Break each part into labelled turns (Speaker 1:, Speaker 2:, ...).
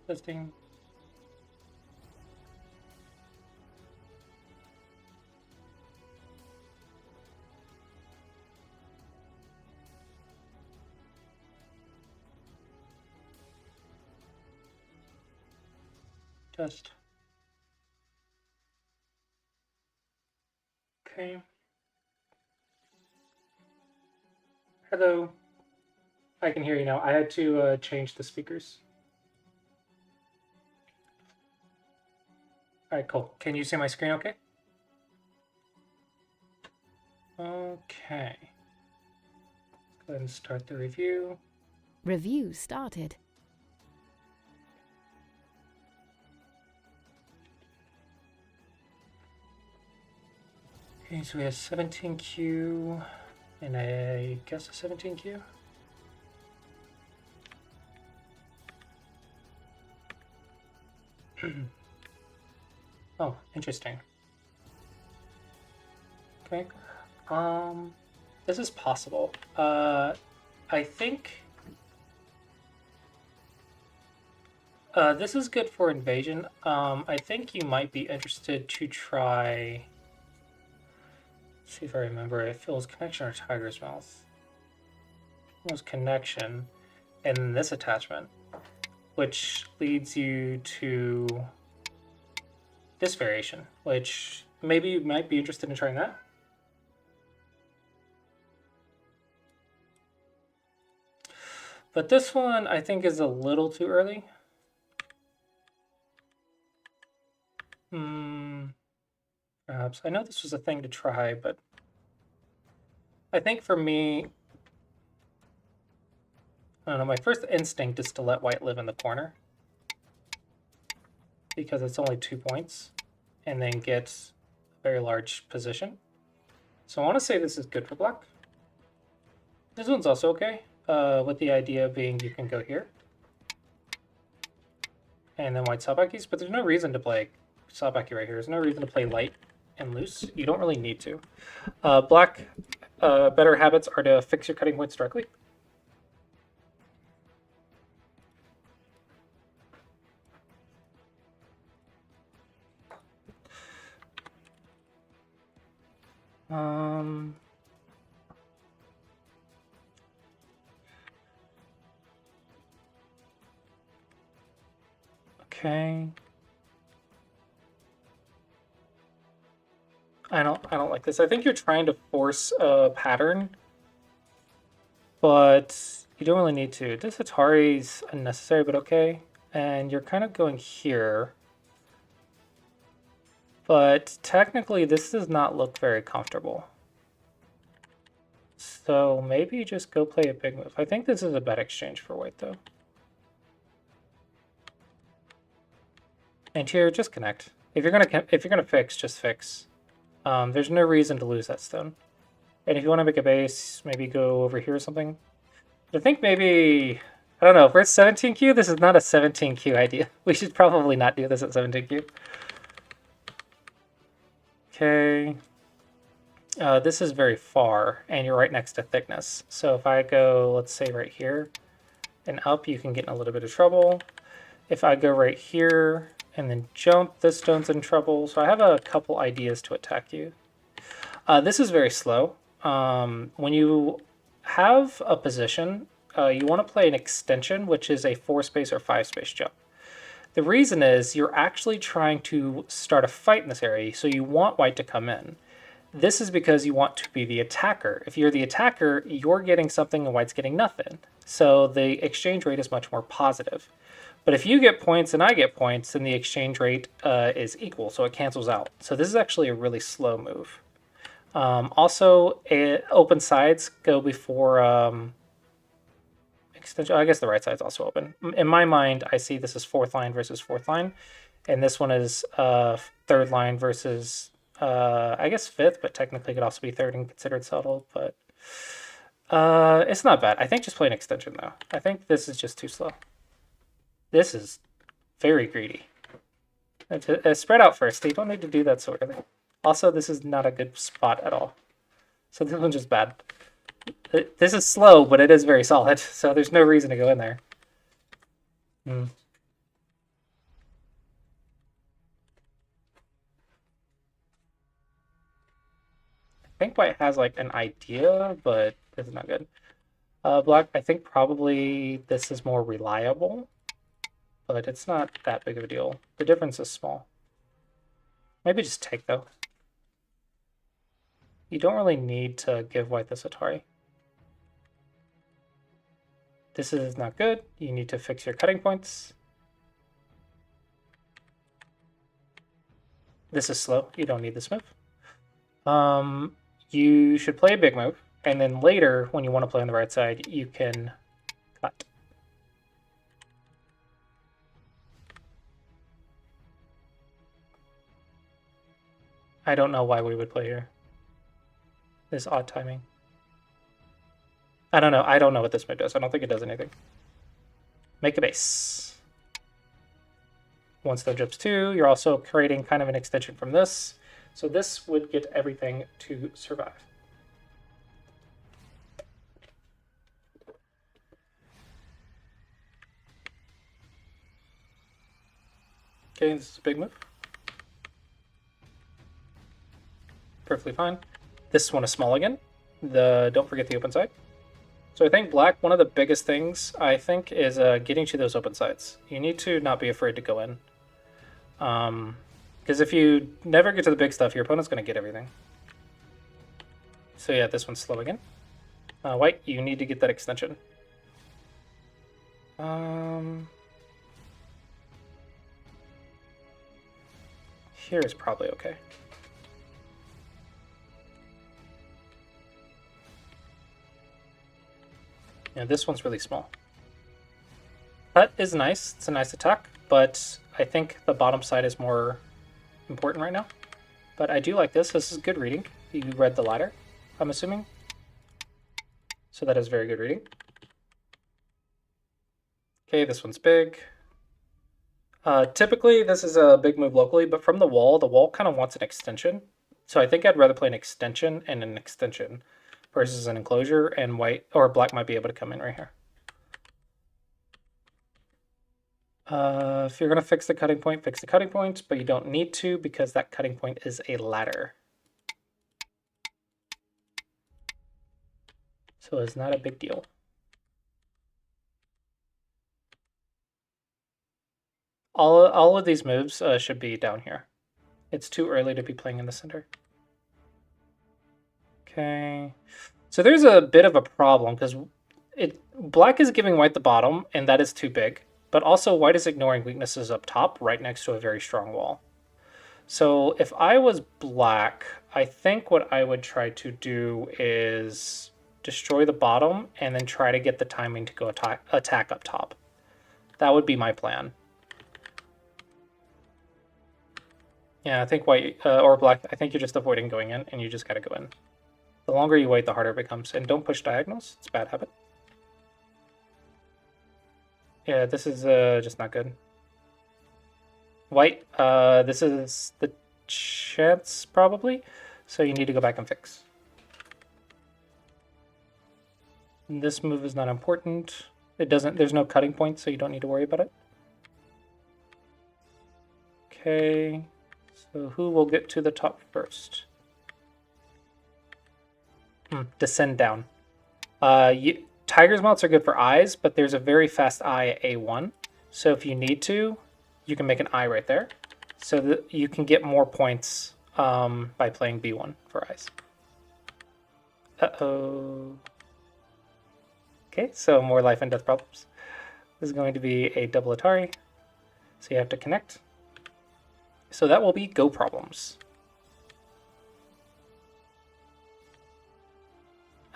Speaker 1: Testing. Test. Okay. Hello. I can hear you now. I had to change the speakers. All right, cool. Can you see my screen okay? Okay. Let's go ahead and start the review.
Speaker 2: Review started.
Speaker 1: Okay, so we have 17Q and I guess a 17Q. Oh, interesting. Okay. This is possible. I think this is good for invasion. I think you might be interested to try. See if I remember. It feels connection or tiger's mouth. It was connection, and this attachment, which leads you to this variation, which maybe you might be interested in trying that. But this one I think is a little too early. Perhaps. I know this was a thing to try, but I think for me, I don't know, my first instinct is to let white live in the corner because it's only 2 points and then gets a very large position. So I want to say this is good for black. This one's also okay, with the idea being you can go here and then white Sabakis, but there's no reason to play Sabaki right here. There's no reason to play light and loose. You don't really need to. Black, better habits are to fix your cutting points directly. Okay. I don't like this. I think you're trying to force a pattern, but you don't really need to. This Atari's unnecessary, but okay. And you're kind of going here. But technically, this does not look very comfortable. So maybe you just go play a big move. I think this is a bad exchange for white, though. And here, just connect. If you're gonna fix, just fix. There's no reason to lose that stone. And if you want to make a base, maybe go over here or something. But I think maybe, I don't know, if we're at 17Q, this is not a 17Q idea. We should probably not do this at 17Q. Okay. This is very far, and you're right next to thickness. So if I go, let's say right here, and up, you can get in a little bit of trouble. If I go right here, and then jump, this stone's in trouble. So I have a couple ideas to attack you. This is very slow. When you have a position, you want to play an extension, which is a 4-space or 5-space jump. The reason is you're actually trying to start a fight in this area, so you want white to come in. This is because you want to be the attacker. If you're the attacker, you're getting something and white's getting nothing. So the exchange rate is much more positive. But if you get points and I get points, then the exchange rate is equal, so it cancels out. So this is actually a really slow move. Also, open sides go before extension. I guess the right side's also open. In my mind, I see this as 4th line versus 4th line, and this one is 3rd line versus, I guess 5th, but technically it could also be 3rd and considered subtle, but it's not bad. I think just play an extension, though. I think this is just too slow. This is very greedy. Spread out first. You don't need to do that so early. Also, this is not a good spot at all. So this one's just bad. This is slow, but it is very solid, so there's no reason to go in there. think white has like an idea, but this is not good. Black, I think probably this is more reliable, but it's not that big of a deal. The difference is small. Maybe just take though. You don't really need to give white this Atari. This is not good. You need to fix your cutting points. This is slow. You don't need this move. You should play a big move, and then later, when you want to play on the right side, you can cut. I don't know why we would play here. This odd timing. I don't know. I don't know what this move does. I don't think it does anything. Make a base. One stone jumps 2. You're also creating kind of an extension from this. So this would get everything to survive. Okay, this is a big move. Perfectly fine. This one is small again. Don't forget the open side. So I think black, one of the biggest things, I think, is getting to those open sides. You need to not be afraid to go in. Because if you never get to the big stuff, your opponent's going to get everything. So yeah, this one's slow again. White, you need to get that extension. Here is probably okay. Yeah, this one's really small. Cut is nice. It's a nice attack, but I think the bottom side is more important right now. But I do like this. This is good reading. You read the ladder, I'm assuming. So that is very good reading. Okay, this one's big. Typically, this is a big move locally, but from the wall kind of wants an extension. So I think I'd rather play an extension and an extension versus an enclosure, and white or black might be able to come in right here. If you're going to fix the cutting point, fix the cutting point, but you don't need to because that cutting point is a ladder. So it's not a big deal. All of these moves should be down here. It's too early to be playing in the center. Okay, so there's a bit of a problem because black is giving white the bottom, and that is too big. But also white is ignoring weaknesses up top, right next to a very strong wall. So if I was black, I think what I would try to do is destroy the bottom and then try to get the timing to go attack up top. That would be my plan. Yeah, I think white or black, I think you're just avoiding going in, and you just gotta go in. The longer you wait, the harder it becomes. And don't push diagonals. It's a bad habit. Yeah, this is just not good. White, this is the chance, probably. So you need to go back and fix. This move is not important. There's no cutting point, so you don't need to worry about it. Okay, so who will get to the top first? Descend down. Tiger's mounts are good for eyes, but there's a very fast eye at A1. So if you need to, you can make an eye right there. So that you can get more points by playing B1 for eyes. Uh-oh. Okay, so more life and death problems. This is going to be a double Atari. So you have to connect. So that will be go problems.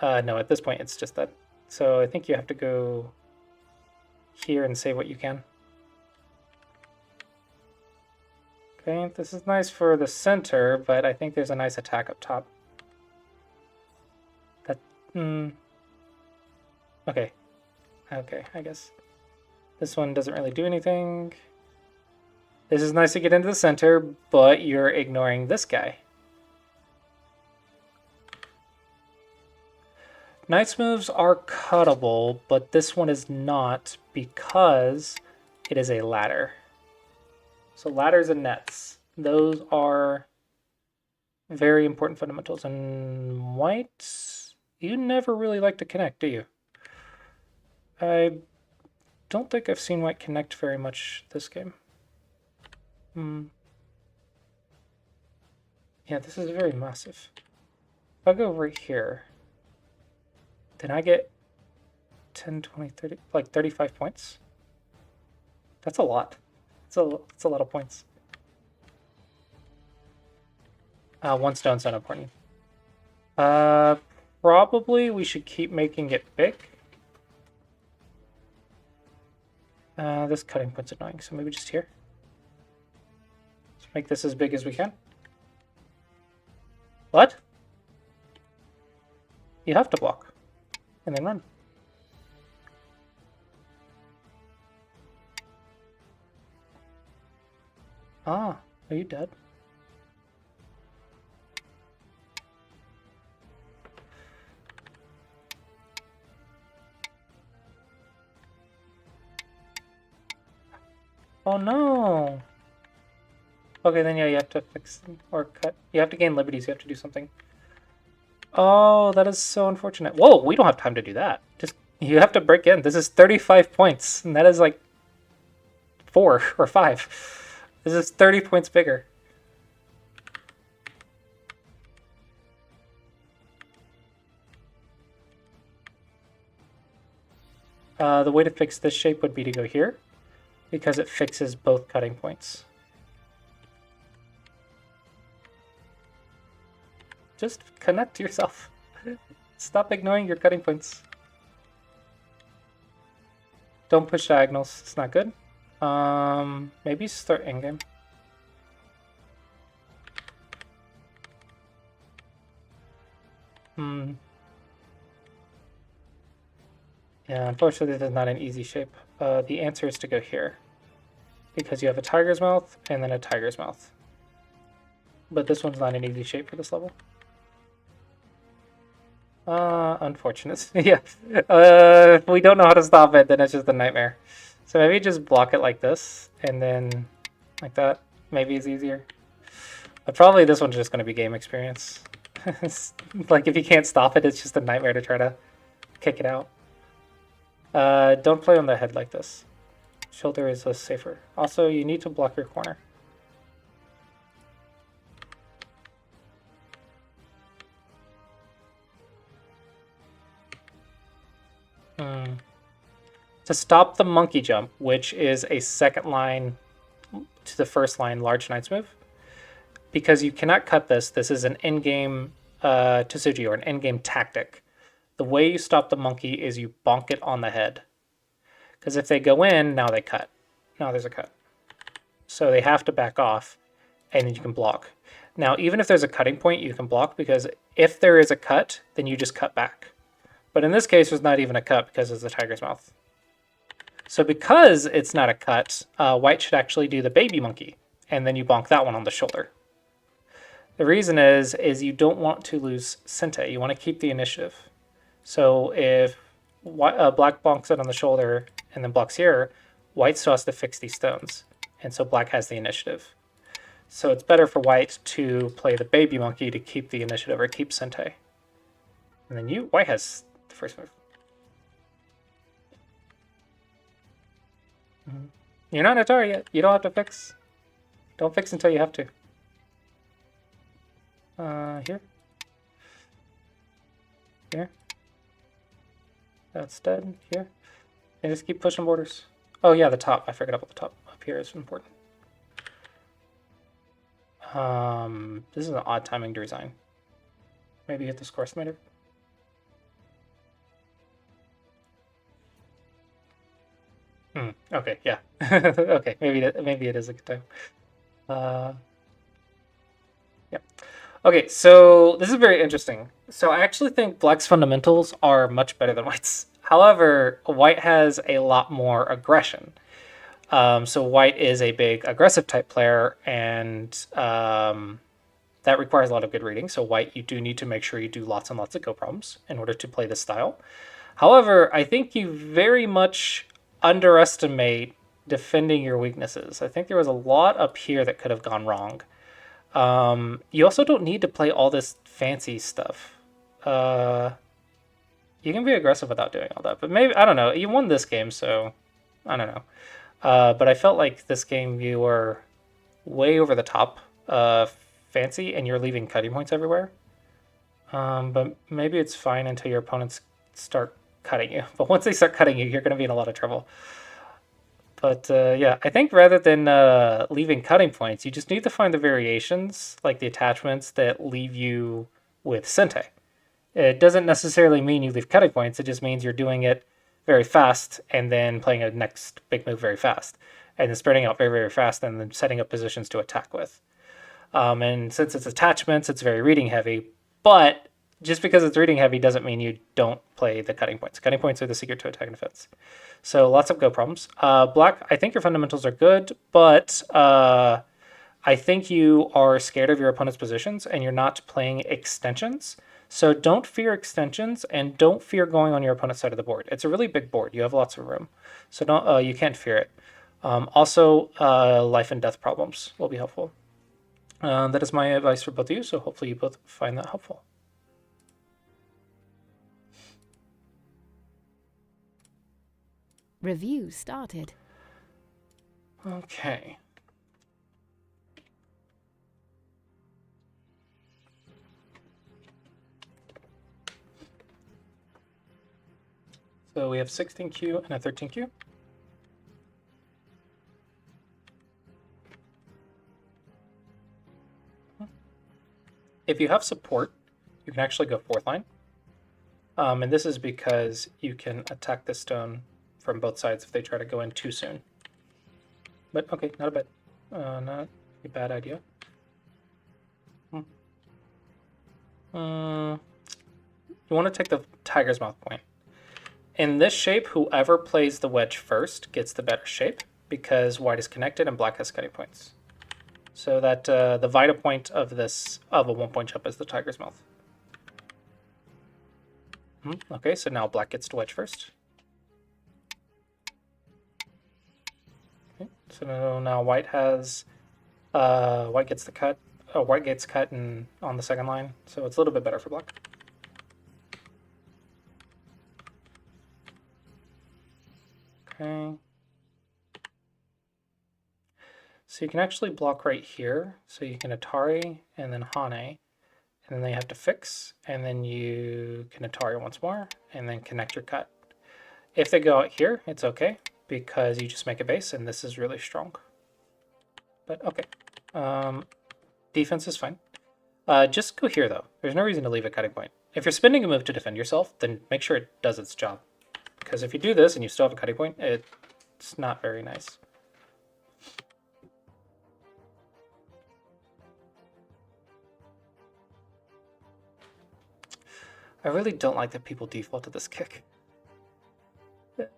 Speaker 1: No, at this point it's just that. So I think you have to go here and save what you can. Okay, this is nice for the center, but I think there's a nice attack up top. Okay. Okay, I guess. This one doesn't really do anything. This is nice to get into the center, but you're ignoring this guy. Knight's moves are cuttable, but this one is not because it is a ladder. So ladders and nets, those are Very important fundamentals. And white, you never really like to connect, do you? I don't think I've seen white connect very much this game. Yeah, this is very massive. If I go right here, then I get 10, 20, 30, like 35 points. That's a lot. It's a lot of points. One stone's not important. Probably we should keep making it big. This cutting point's annoying, so maybe just here. Let's make this as big as we can. What? You have to block. And then run. Ah, are you dead? Oh no! Okay, then yeah, you have to fix or cut. You have to gain liberties, you have to do something. Oh, that is so unfortunate. Whoa, we don't have time to do that. Just, you have to break in. This is 35 points, and that is like 4 or 5. This is 30 points bigger. The way to fix this shape would be to go here, because it fixes both cutting points. Just connect to yourself. Stop ignoring your cutting points. Don't push diagonals, it's not good. Maybe start endgame. Yeah, unfortunately this is not an easy shape. The answer is to go here, because you have a tiger's mouth and then a tiger's mouth. But this one's not an easy shape for this level. Unfortunate. Yeah. If we don't know how to stop it, then it's just a nightmare. So maybe just block it like this, and then like that. Maybe it's easier. But probably this one's just going to be game experience. Like, if you can't stop it, it's just a nightmare to try to kick it out. Don't play on the head like this. Shoulder is safer. Also, you need to block your corner. To stop the monkey jump, which is a second line to the first line large knight's move, because you cannot cut this. This is an in-game Tsuji, or an in-game tactic. The way you stop the monkey is you bonk it on the head. Because if they go in, now they cut. Now there's a cut. So they have to back off, and then you can block. Now, even if there's a cutting point, you can block, because if there is a cut, then you just cut back. But in this case, there's not even a cut because it's the tiger's mouth. So because it's not a cut, white should actually do the baby monkey, and then you bonk that one on the shoulder. The reason is you don't want to lose Sente. You want to keep the initiative. So if black bonks it on the shoulder and then blocks here, white still has to fix these stones. And so black has the initiative. So it's better for white to play the baby monkey to keep the initiative, or keep Sente. And then white has the first move. You're not Atari yet. You don't have to fix. Don't fix until you have to. Here. Here. That's dead. Here. And just keep pushing borders. Oh yeah, the top. I forgot about the top. Up here is important. This is an odd timing to resign. Maybe hit the score estimator. Okay, yeah. Okay, maybe it is a good time. Yeah. Okay, so this is very interesting. So I actually think black's fundamentals are much better than white's. However, white has a lot more aggression. So white is a big aggressive type player, and that requires a lot of good reading. So white, you do need to make sure you do lots and lots of go problems in order to play this style. However, I think you very much underestimate defending your weaknesses. I think there was a lot up here that could have gone wrong. You also don't need to play all this fancy stuff. You can be aggressive without doing all that, but maybe, I don't know. You won this game, so I don't know. But I felt like this game you were way over the top fancy and you're leaving cutting points everywhere. But maybe it's fine until your opponents start cutting you. But once they start cutting you, you're going to be in a lot of trouble. But yeah, I think rather than leaving cutting points, you just need to find the variations, like the attachments that leave you with Sente. It doesn't necessarily mean you leave cutting points, it just means you're doing it very fast and then playing a next big move very fast. And then spreading out very, very fast and then setting up positions to attack with. And since it's attachments, it's very reading heavy. But just because it's reading heavy doesn't mean you don't play the cutting points. Cutting points are the secret to attack and defense. So lots of go problems. Black, I think your fundamentals are good, but I think you are scared of your opponent's positions and you're not playing extensions. So don't fear extensions and don't fear going on your opponent's side of the board. It's a really big board. You have lots of room. So don't you can't fear it. Also, life and death problems will be helpful. That is my advice for both of you, so hopefully you both find that helpful.
Speaker 2: Review started.
Speaker 1: Okay. So we have 16Q and a 13Q. If you have support, you can actually go fourth line. And this is because you can attack the stone from both sides if they try to go in too soon. But okay, not a bad idea. You want to take the tiger's mouth point. In this shape, whoever plays the wedge first gets the better shape because white is connected and black has cutting points. So that the vita point of a 1-point jump is the tiger's mouth. Okay, so now black gets to wedge first. Okay, so now white has white gets the cut. Oh, white gets cut on the second line, so it's a little bit better for black. Okay. So you can actually block right here. So you can Atari and then Hane, and then they have to fix, and then you can Atari once more, and then connect your cut. If they go out here, it's okay, because you just make a base, and this is really strong. But okay. Defense is fine. Just go here, though. There's no reason to leave a cutting point. If you're spending a move to defend yourself, then make sure it does its job. Because if you do this and you still have a cutting point, it's not very nice. I really don't like that people default to this kick.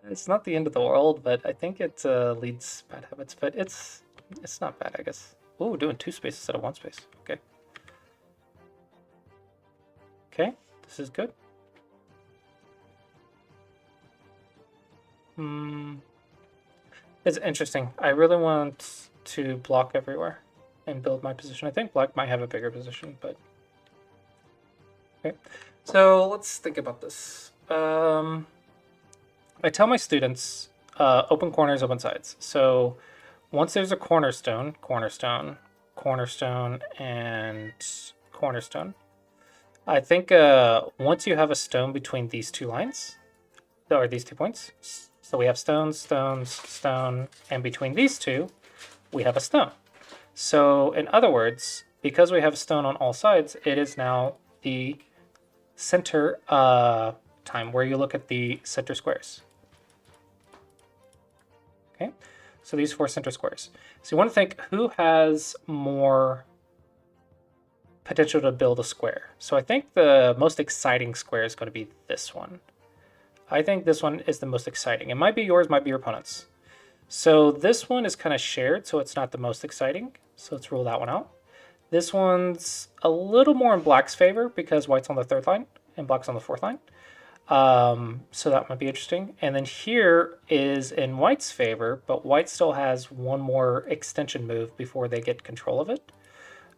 Speaker 1: It's not the end of the world, but I think it leads bad habits. But it's not bad, I guess. Oh, we're doing 2 spaces instead of 1 space. Okay. Okay, this is good. It's interesting. I really want to block everywhere and build my position. I think black might have a bigger position, but okay. So let's think about this. I tell my students open corners, open sides. So once there's a cornerstone, cornerstone, cornerstone, and cornerstone, I think once you have a stone between these 2 lines, or these 2 points, so we have stones, stones, stone, and between these 2, we have a stone. So in other words, because we have stone on all sides, it is now the center time where you look at the center squares. Okay, so these 4 center squares. So you want to think who has more potential to build a square. So I think the most exciting square is going to be this one. I think this one is the most exciting. It might be yours, might be your opponent's. So this one is kind of shared, so it's not the most exciting. So let's rule that one out. This one's a little more in black's favor because white's on the 3rd line and black's on the 4th line. So that might be interesting. And then here is in white's favor, but white still has one more extension move before they get control of it.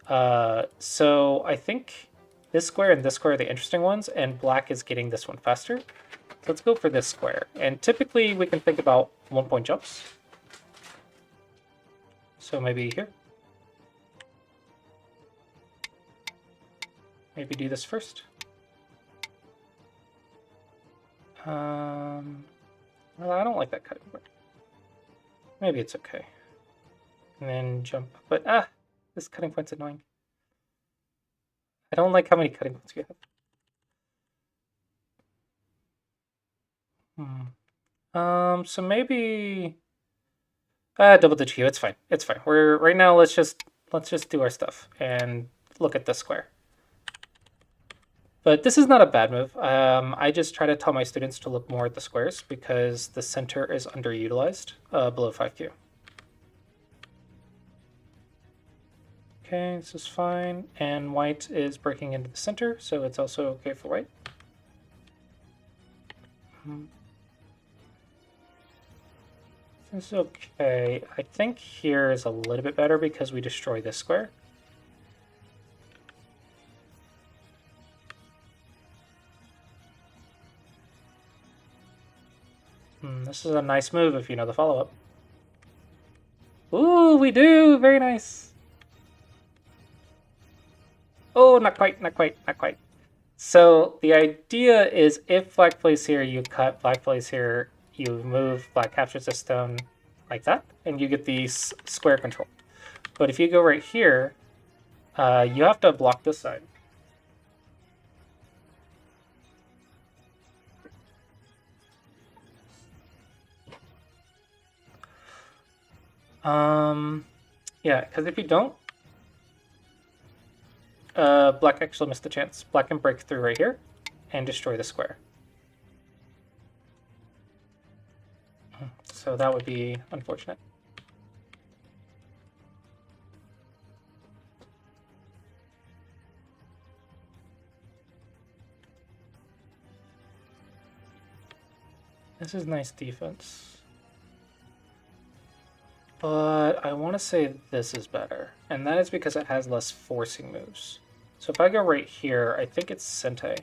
Speaker 1: So I think this square and this square are the interesting ones, and black is getting this one faster. So let's go for this square. And typically we can think about 1-point jumps. So maybe here. Maybe do this first. Well, I don't like that cutting point. Maybe it's okay. And then jump. But, this cutting point's annoying. I don't like how many cutting points you have. So maybe double the Q. It's fine. It's fine. We're right now. Let's just do our stuff and look at the square. But this is not a bad move. I just try to tell my students to look more at the squares because the center is underutilized below 5Q. Okay, this is fine. And white is breaking into the center, so it's also okay for white. This is okay. I think here is a little bit better because we destroy this square. This is a nice move if you know the follow-up. Ooh, we do! Very nice! Oh, not quite, not quite, not quite. So the idea is if black plays here, you cut, black plays here, you move, black captures a stone like that, and you get the square control. But if you go right here, you have to block this side. Yeah, because if you don't, black actually missed the chance. Black can break through right here and destroy the square. So that would be unfortunate. This is nice defense. But I want to say this is better, and that is because it has less forcing moves. So if I go right here, I think it's Sente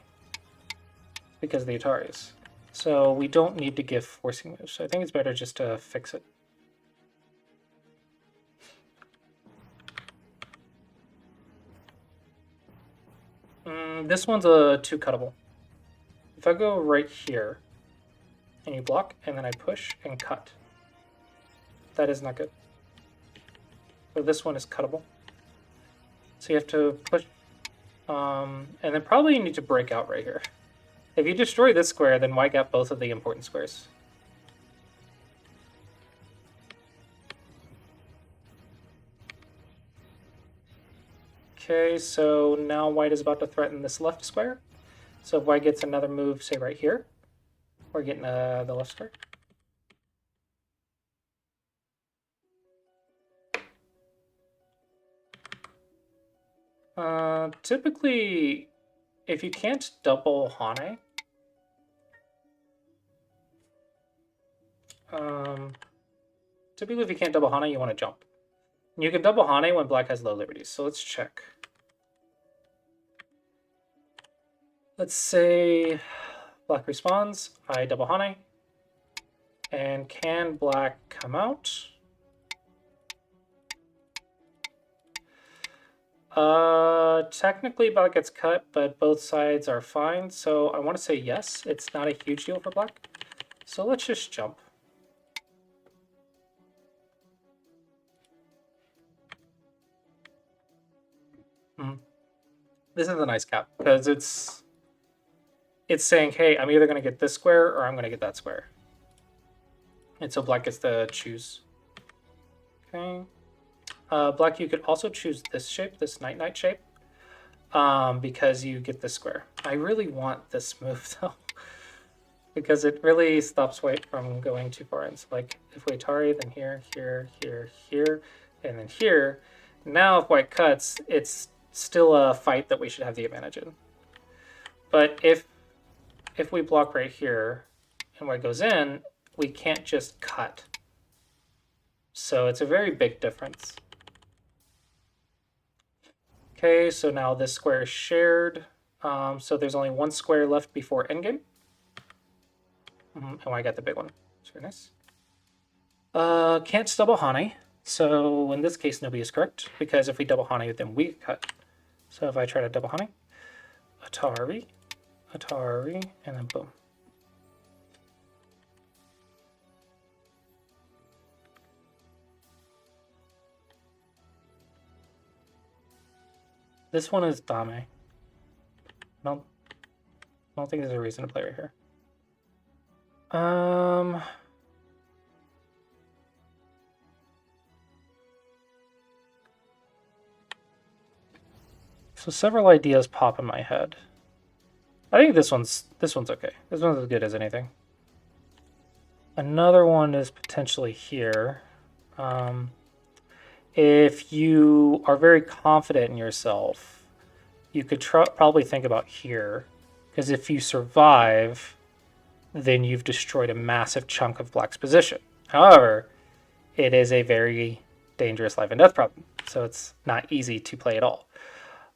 Speaker 1: because of the Ataris. So we don't need to give forcing moves, so I think it's better just to fix it. This one's a 2 cuttable. If I go right here, and you block, and then I push and cut, that is not good. So this one is cuttable. So you have to push, and then probably you need to break out right here. If you destroy this square, then white got both of the important squares. Okay, so now white is about to threaten this left square. So if white gets another move, say right here, we're getting the left square. Typically, if you can't double Hane, typically if you can't double Hane, you want to jump. You can double Hane when black has low liberties, so let's check. Let's say black responds, I double Hane, and can black come out? Technically black gets cut, but both sides are fine, so I want to say yes. It's not a huge deal for black. So let's just jump. This is a nice cap, because it's saying, hey, I'm either going to get this square or I'm going to get that square. And so black gets to choose. Okay. Black, you could also choose this shape, this night-night shape, because you get this square. I really want this move, though, because it really stops white from going too far in. So, like, if we Atari, then here, here, here, here, and then here. Now, if white cuts, it's still a fight that we should have the advantage in. But if we block right here and white goes in, we can't just cut. So it's a very big difference. Okay, so now this square is shared. So there's only one square left before endgame. Oh, I got the big one. It's very nice. Can't double Hane. So in this case, nobody is correct, because if we double Hane, then we cut. So if I try to double Hane, Atari, Atari, and then boom. This one is Dame. I don't think there's a reason to play right here. So several ideas pop in my head. I think this one's okay. This one's as good as anything. Another one is potentially here. If you are very confident in yourself, you could probably think about here, because if you survive, then you've destroyed a massive chunk of Black's position. However, it is a very dangerous life and death problem, so it's not easy to play at all.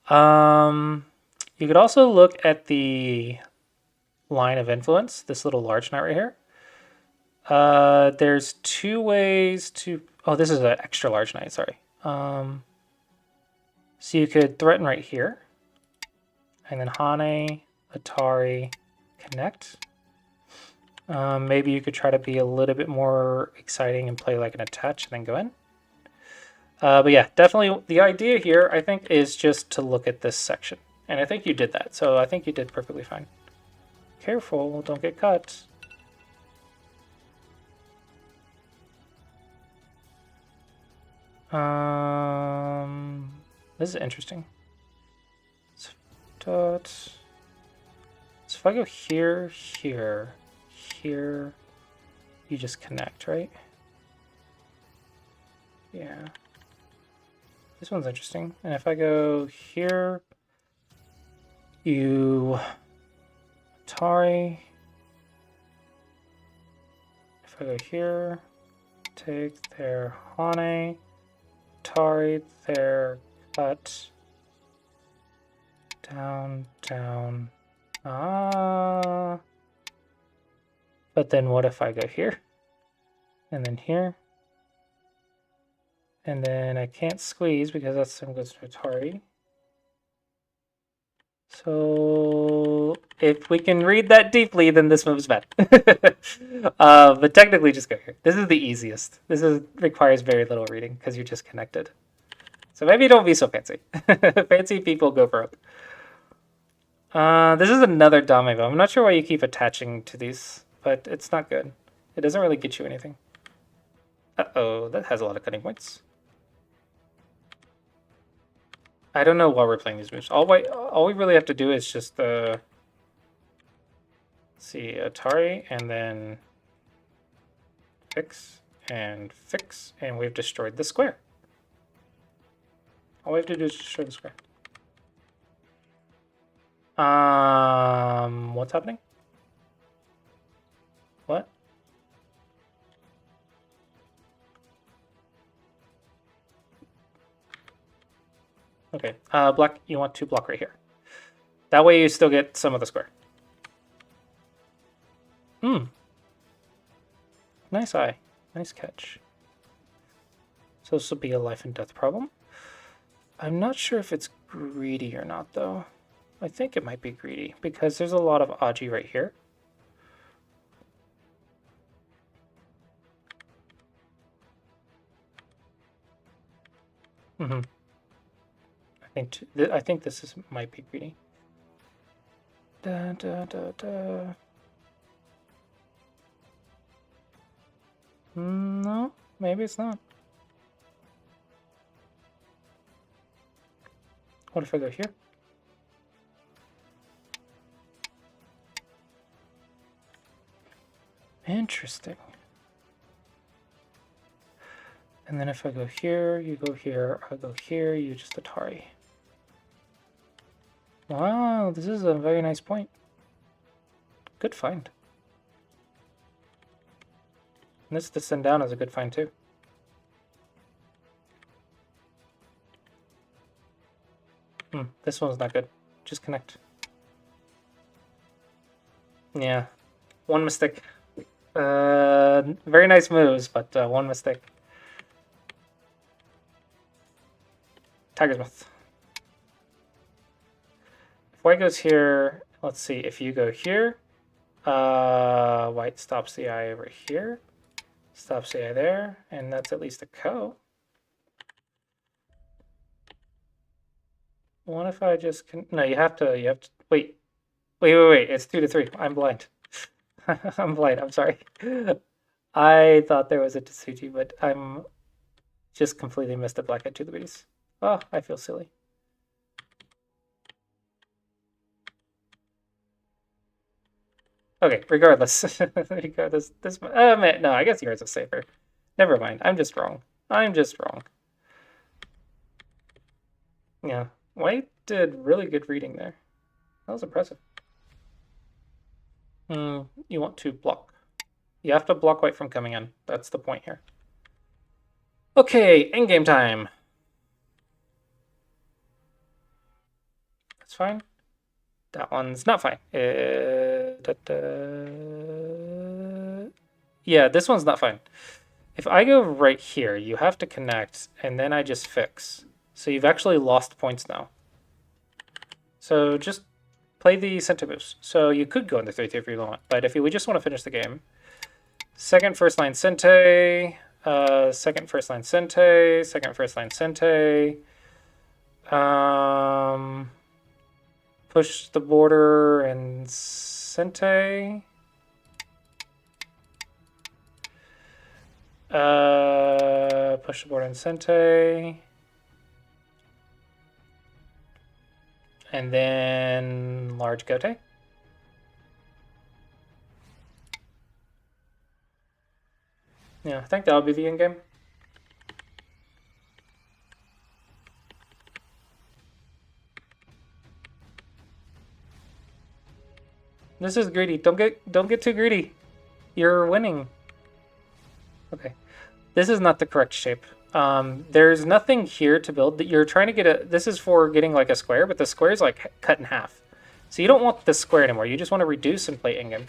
Speaker 1: You could also look at the line of influence, this little large knight right here. There's two ways to... Oh, this is an extra large knight, sorry. So you could threaten right here. And then Hane, Atari, connect. Maybe you could try to be a little bit more exciting and play like an attach and then go in. But yeah, definitely the idea here, I think, is just to look at this section. And I think you did that, so I think you did perfectly fine. Careful, don't get cut. This is interesting. So if I go here, here, here, you just connect, right? Yeah. This one's interesting. And if I go here, you Atari. If I go here, take their Hane, Atari, their cut, down, down. But then what if I go here, and then here, and then I can't squeeze because that's some goes to Atari. So if we can read that deeply, then this move's bad. But technically, just go here. This is the easiest. Requires very little reading because you're just connected. So maybe don't be so fancy. Fancy people go broke. This is another Dame bow. I'm not sure why you keep attaching to these, but it's not good. It doesn't really get you anything. Uh-oh, that has a lot of cutting points. I don't know why we're playing these moves. All we really have to do is just see Atari and then fix, and we've destroyed the square. All we have to do is destroy the square. What's happening? What? Okay, Black, you want to block right here. That way you still get some of the square. Nice eye. Nice catch. So this will be a life and death problem. I'm not sure if it's greedy or not, though. I think it might be greedy, because there's a lot of Aji right here. I think this might be greedy. No, maybe it's not. What if I go here? Interesting. And then if I go here, you go here, I go here, you just Atari. Wow, this is a very nice point. Good find. And this to send down is a good find too. This one's not good. Just connect. Yeah. One mistake. Very nice moves, but one mistake. Tiger's Mouth. If white goes here, let's see. If you go here, white stops the eye over here. Stops the eye there, and that's at least a ko. What if I just can? No, you have to. Wait. It's 2-3. I'm blind. I'm blind. I'm sorry. I thought there was a Tsuji, but I'm just completely missed it. Black had 2 liberties. Oh, I feel silly. Okay, regardless. Regardless, this. Man, no, I guess yours is safer. Never mind. I'm just wrong. I'm just wrong. Yeah, white did really good reading there. That was impressive. You want to block. You have to block white from coming in. That's the point here. Okay, endgame time. That's fine. That one's not fine. Yeah, this one's not fine. If I go right here, you have to connect, and then I just fix. So you've actually lost points now. So just play the center moves. So you could go into 3-3 if you want, but if we just want to finish the game, second first line Sente, second first line Sente, second first line Sente. Push the border and Sente. Push the border and Sente. And then large Gote. Yeah, I think that'll be the end game. This is greedy. Don't get too greedy. You're winning. Okay. This is not the correct shape. There's nothing here to build. You're trying to get a... This is for getting like a square, but the square is like cut in half. So you don't want the square anymore. You just want to reduce and play endgame.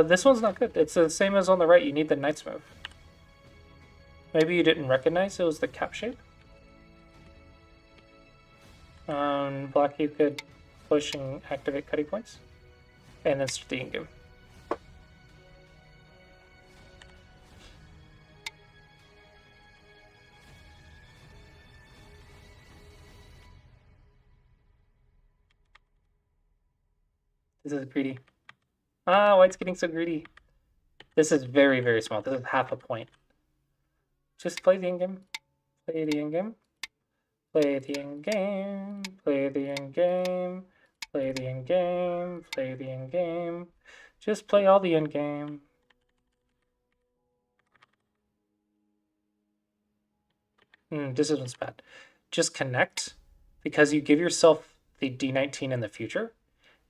Speaker 1: This one's not good. It's the same as on the right. You need the knight's move. Maybe you didn't recognize it was the cap shape. Black, you could push and activate cutting points, and then start the endgame. This is greedy. White's getting so greedy. This is very, very small. This is half a point. Just play the endgame. Play the endgame. Play the endgame. Play the endgame. Play the endgame. Play the endgame. Just play all the endgame. This one's bad. Just connect, because you give yourself the d19 in the future.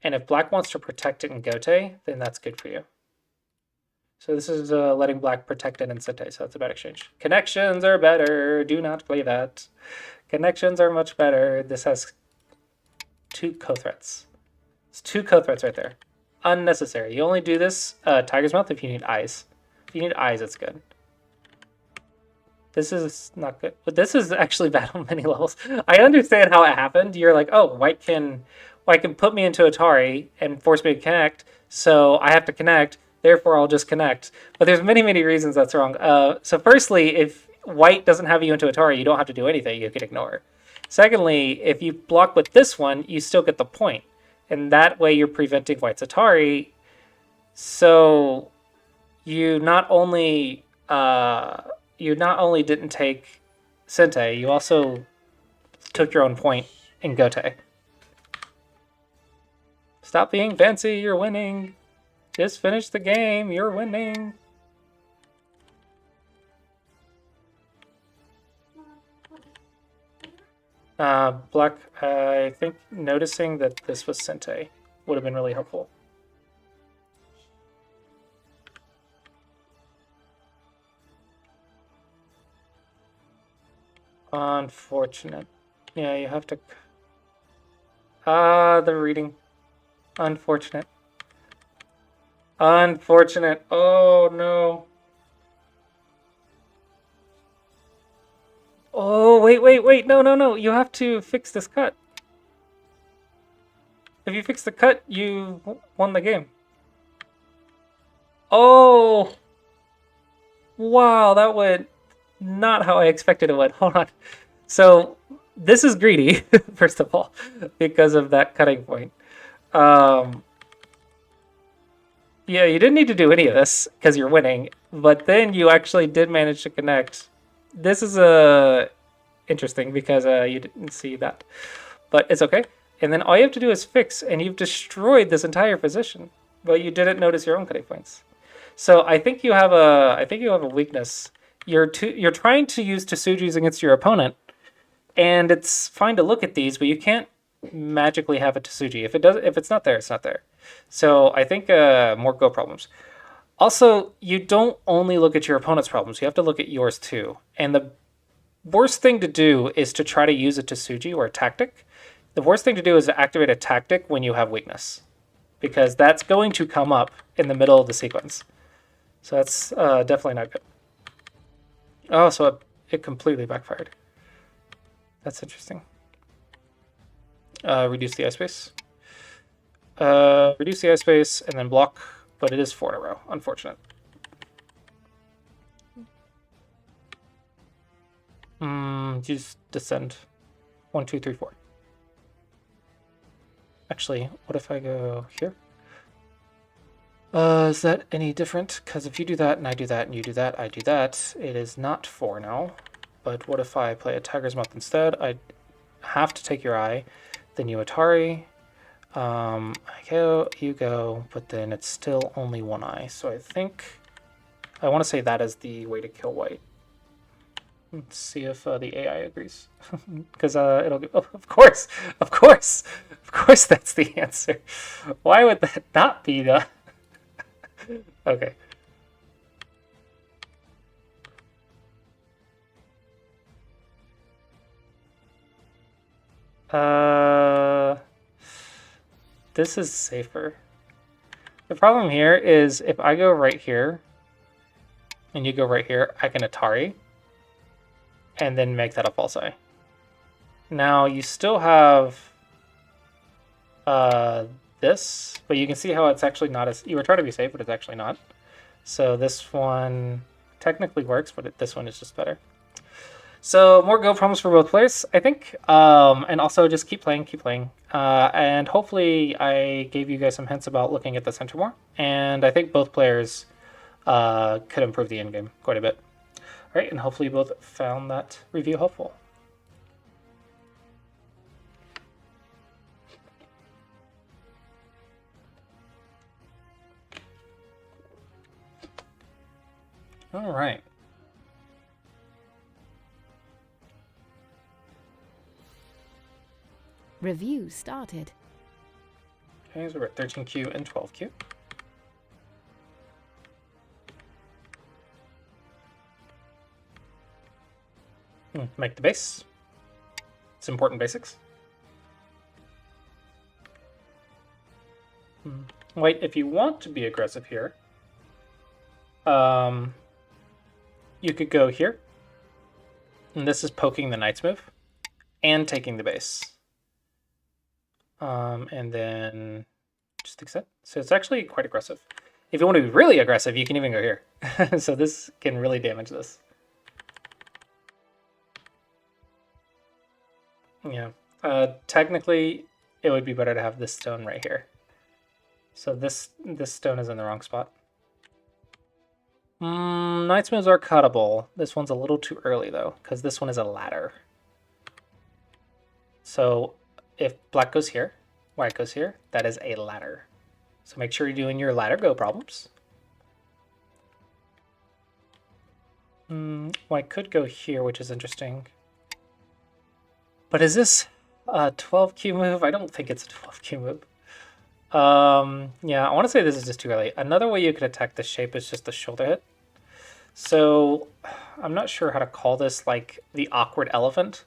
Speaker 1: And if black wants to protect it in Gote, then that's good for you. So this is letting black protect it in Sente, so that's a bad exchange. Connections are better. Do not play that. Connections are much better. This has 2 co-threats. It's 2 co-threats right there. Unnecessary. You only do this Tiger's Mouth if you need eyes. If you need eyes, it's good. This is not good. But this is actually bad on many levels. I understand how it happened. You're like, oh, white can put me into Atari and force me to connect, so I have to connect, therefore I'll just connect. But there's many, many reasons that's wrong. So firstly, if white doesn't have you into Atari, you don't have to do anything, you can ignore. Secondly, if you block with this one, you still get the point. And that way you're preventing white's Atari. So you not only didn't take Sente, you also took your own point in Gote. Stop being fancy, you're winning. Just finish the game, you're winning. Black, I think noticing that this was Sente would have been really helpful. Unfortunate. Yeah, you have to... the reading. Unfortunate. Unfortunate. Oh, no. Oh, wait. No. You have to fix this cut. If you fix the cut, you won the game. Oh! Wow, that went not how I expected it would. Hold on. So, this is greedy, first of all, because of that cutting point. Yeah, you didn't need to do any of this because you're winning, but then you actually did manage to connect. This is interesting because you didn't see that, but it's okay. And then all you have to do is fix, and you've destroyed this entire position, but you didn't notice your own cutting points. So I think you have a weakness. You're trying to use Tesujis against your opponent, and it's fine to look at these, but you can't magically have a Tesuji. If it's not there, it's not there. So I think more Go problems. Also, you don't only look at your opponent's problems. You have to look at yours too. And the worst thing to do is to try to use a Tesuji or a tactic. The worst thing to do is to activate a tactic when you have weakness, because that's going to come up in the middle of the sequence. So that's definitely not good. Oh, so it completely backfired. That's interesting. Reduce the eye space. Reduce the eye space and then block, but it is 4 in a row. Unfortunate. Just descend. 1, 2, 3, 4. Actually, what if I go here? Is that any different? Because if you do that, and I do that, and you do that, I do that, it is not 4 now. But what if I play a Tiger's Mouth instead? I have to take your eye, then you Atari. I go, you go, but then it's still only 1 eye. So I think I want to say that is the way to kill white. Let's see if the AI agrees, because it'll go. Oh, of course, that's the answer. Why would that not be the? Okay. This is safer. The problem here is if I go right here and you go right here, I can Atari and then make that a false eye. Now you still have this, but you can see how it's actually not as... You were trying to be safe, but it's actually not. So this one technically works, but this one is just better. So more Go problems for both players, I think. And also just keep playing. And hopefully I gave you guys some hints about looking at the center more. And I think both players could improve the endgame quite a bit. All right, and hopefully you both found that review helpful. All right.
Speaker 2: Review started.
Speaker 1: Okay, so we're at 13Q and 12Q. Make the base. It's important basics. Wait, if you want to be aggressive here, you could go here. And this is poking the knight's move and taking the base. And then just accept. So it's actually quite aggressive. If you want to be really aggressive, you can even go here. So this can really damage this. Yeah. Technically, it would be better to have this stone right here. So this stone is in the wrong spot. Knight's moves are cuttable. This one's a little too early, though, because this one is a ladder. So if black goes here, white goes here, that is a ladder. So make sure you're doing your ladder go problems. White could go here, which is interesting. But is this a 12Q move? I don't think it's a 12Q move. Yeah, I want to say this is just too early. Another way you could attack this shape is just the shoulder hit. So I'm not sure how to call this, like the awkward elephant.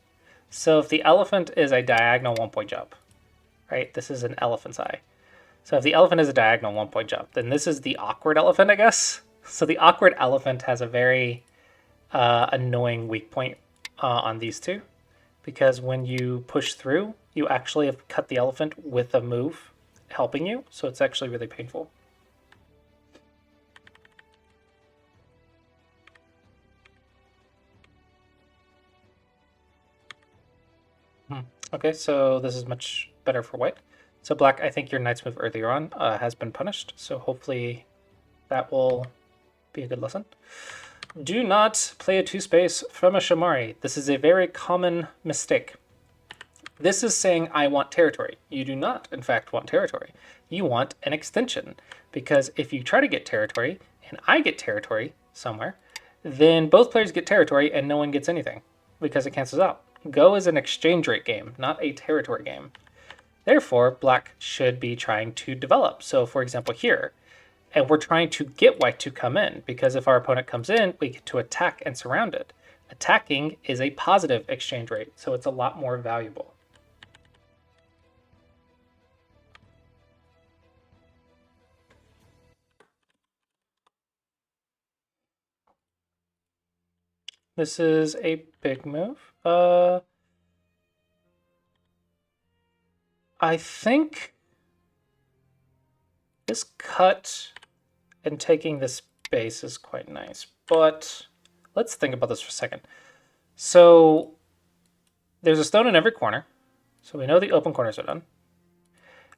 Speaker 1: So if the elephant is a diagonal 1-point jump, right? This is an elephant's eye. So if the elephant is a diagonal 1-point jump, then this is the awkward elephant, I guess. So the awkward elephant has a very annoying weak point on these two, because when you push through, you actually have cut the elephant with a move helping you. So it's actually really painful. Okay, so this is much better for white. So black, I think your knight's move earlier on has been punished, so hopefully that will be a good lesson. Do not play a 2-space from a Shamari. This is a very common mistake. This is saying I want territory. You do not, in fact, want territory. You want an extension, because if you try to get territory and I get territory somewhere, then both players get territory and no one gets anything because it cancels out. Go is an exchange rate game, not a territory game. Therefore, black should be trying to develop. So for example here, and we're trying to get white to come in, because if our opponent comes in, we get to attack and surround it. Attacking is a positive exchange rate, so it's a lot more valuable. This is a big move. I think this cut and taking this base is quite nice, but let's think about this for a second. So there's a stone in every corner, so we know the open corners are done.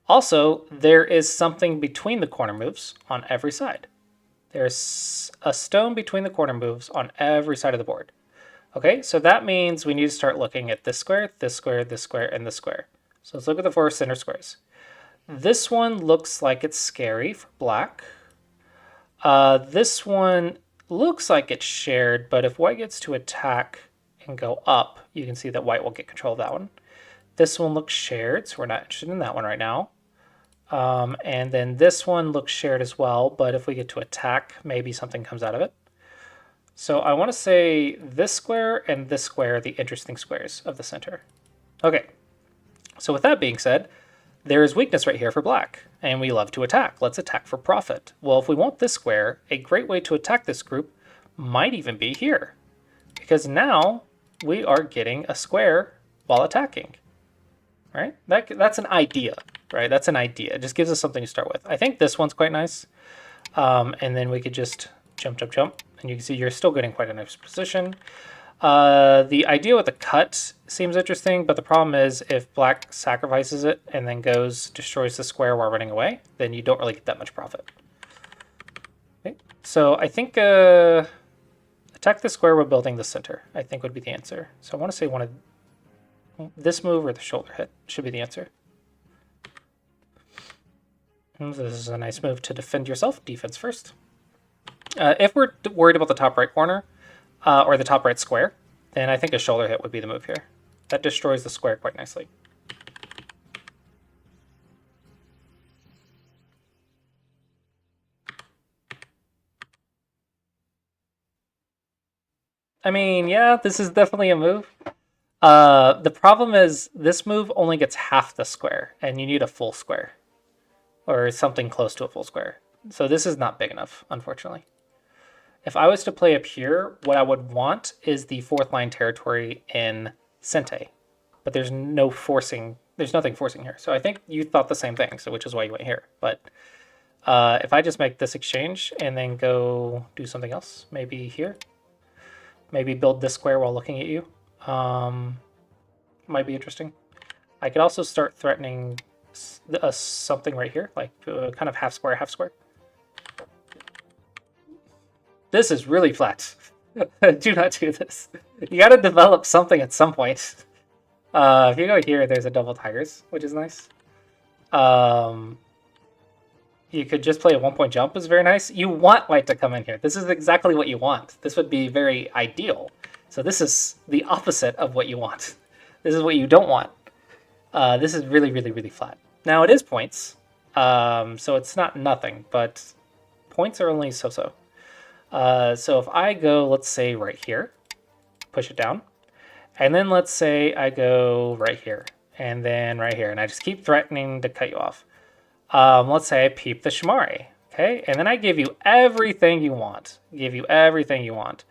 Speaker 1: Also, there is something between the corner moves on every side. There's a stone between the corner moves on every side of the board. Okay, so that means we need to start looking at this square, this square, this square, and this square. So let's look at the 4 center squares. This one looks like it's scary for black. This one looks like it's shared, but if white gets to attack and go up, you can see that white will get control of that one. This one looks shared, so we're not interested in that one right now. And then this one looks shared as well, but if we get to attack, maybe something comes out of it. So I want to say this square and this square are the interesting squares of the center. Okay, so with that being said, there is weakness right here for black, and we love to attack. Let's attack for profit. Well, if we want this square, a great way to attack this group might even be here, because now we are getting a square while attacking, right? That's an idea, right? That's an idea. It just gives us something to start with. I think this one's quite nice, and then we could just jump, jump, jump, and you can see you're still getting quite a nice position. The idea with the cut seems interesting, but the problem is if black sacrifices it and then destroys the square while running away, then you don't really get that much profit. Okay. So I think attack the square while building the center, I think would be the answer. So I want to say one of this move or the shoulder hit should be the answer. And this is a nice move to defend yourself, defense first. If we're worried about the top right corner, or the top right square, then I think a shoulder hit would be the move here. That destroys the square quite nicely. I mean, yeah, this is definitely a move. The problem is this move only gets half the square, and you need a full square, or something close to a full square. So this is not big enough, unfortunately. If I was to play up here, what I would want is the 4th line territory in Sente. But there's no forcing, there's nothing forcing here. So I think you thought the same thing, so which is why you went here. But if I just make this exchange and then go do something else, maybe here, maybe build this square while looking at you, might be interesting. I could also start threatening something right here, like kind of half square, half square. This is really flat. Do not do this. You gotta develop something at some point. If you go here, there's a double tigers, which is nice. You could just play a 1-point jump, is very nice. You want white to come in here. This is exactly what you want. This would be very ideal. So this is the opposite of what you want. This is what you don't want. This is really, really, really flat. Now it is points, so it's not nothing, but points are only so-so. So if I go, let's say right here, push it down, and then let's say I go right here, and then right here, and I just keep threatening to cut you off. Let's say I peep the Shamari, okay? And then I give you everything you want. Give you everything you want.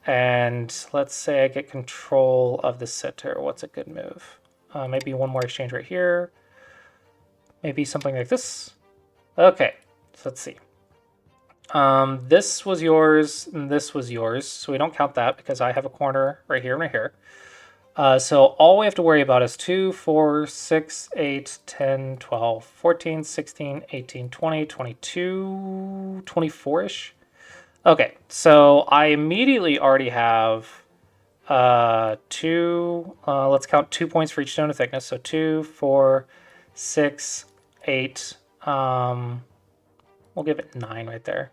Speaker 1: And let's say I get control of the center. What's a good move? Maybe one more exchange right here. Maybe something like this. Okay, so let's see. This was yours, and this was yours. So we don't count that because I have a corner right here and right here. So all we have to worry about is 2, 4, 6, 8, 10, 12, 14, 16, 18, 20, 22, 24-ish. Okay, so I immediately already have let's count 2 points for each stone of thickness. So 2, 4, 6, 8, we'll give it 9 right there.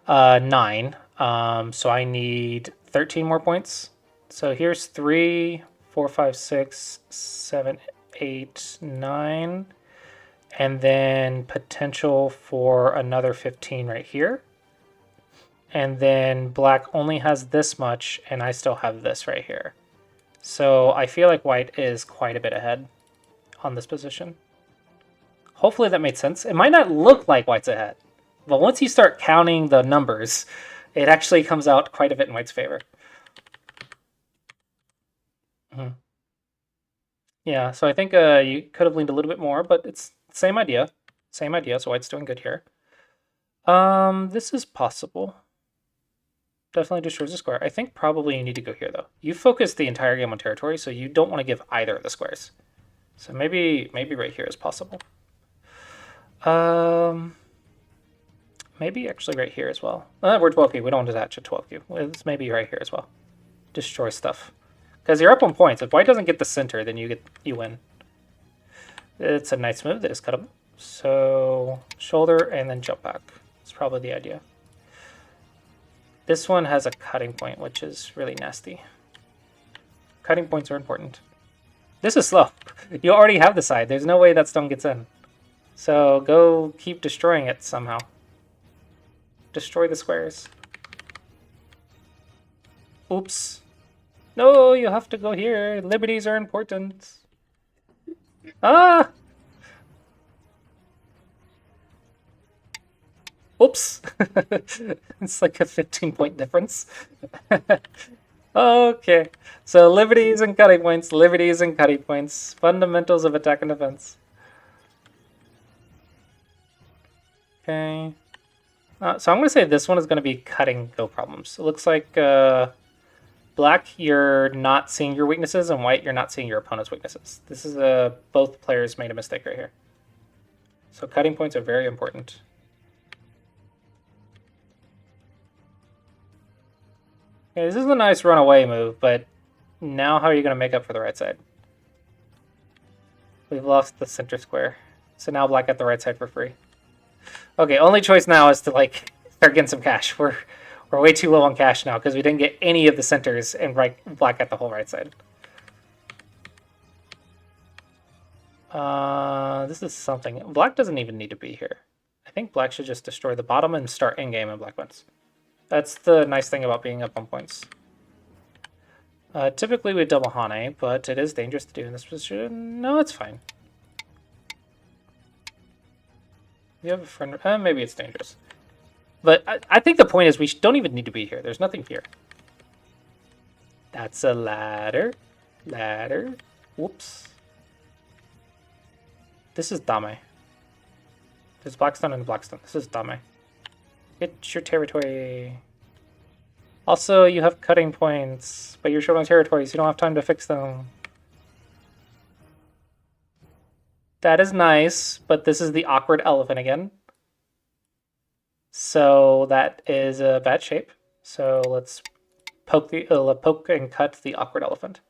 Speaker 1: 9. So I need 13 more points. So here's 3, 4, 5, 6, 7, 8, 9. And then potential for another 15 right here. And then black only has this much, and I still have this right here. So I feel like white is quite a bit ahead on this position. Hopefully that made sense. It might not look like white's ahead, but once you start counting the numbers, it actually comes out quite a bit in white's favor. Yeah, so I think you could have leaned a little bit more, but it's the same idea. Same idea, so white's doing good here. This is possible. Definitely destroys the square. I think probably you need to go here, though. You focus the entire game on territory, so you don't want to give either of the squares. So maybe right here is possible. Maybe actually right here as well. We're 12Q. We don't detach at 12Q. It's maybe right here as well. Destroy stuff. Because you're up on points. If white doesn't get the center, then you win. It's a nice move that is cuttable. So shoulder and then jump back. It's probably the idea. This one has a cutting point, which is really nasty. Cutting points are important. This is slow. You already have the side. There's no way that stone gets in. So go keep destroying it somehow. Destroy the squares. Oops. No, you have to go here. Liberties are important. Ah! Oops. It's like a 15-point difference. Okay. So liberties and cutting points, liberties and cutting points. Fundamentals of attack and defense. Okay. So I'm going to say this one is going to be cutting no problems. It looks like black, you're not seeing your weaknesses, and white, you're not seeing your opponent's weaknesses. This is both players made a mistake right here. So cutting points are very important. Okay, this is a nice runaway move, but now how are you going to make up for the right side? We've lost the center square. So now black got the right side for free. Okay, only choice now is to like start getting some cash. We're way too low on cash now because we didn't get any of the centers and black got the whole right side. This is something. Black doesn't even need to be here. I think black should just destroy the bottom and start in-game and black wins. That's the nice thing about being up on points. Typically we double Hane, but it is dangerous to do in this position. No, it's fine. You have a friend. Maybe it's dangerous. But I think the point is we don't even need to be here. There's nothing here. That's a ladder. Ladder. Whoops. This is Dame. There's Blackstone and Blackstone. This is Dame. Get your territory. Also, you have cutting points, but you're short on territories. You don't have time to fix them. That is nice, but this is the awkward elephant again. So that is a bad shape. So let's poke and cut the awkward elephant.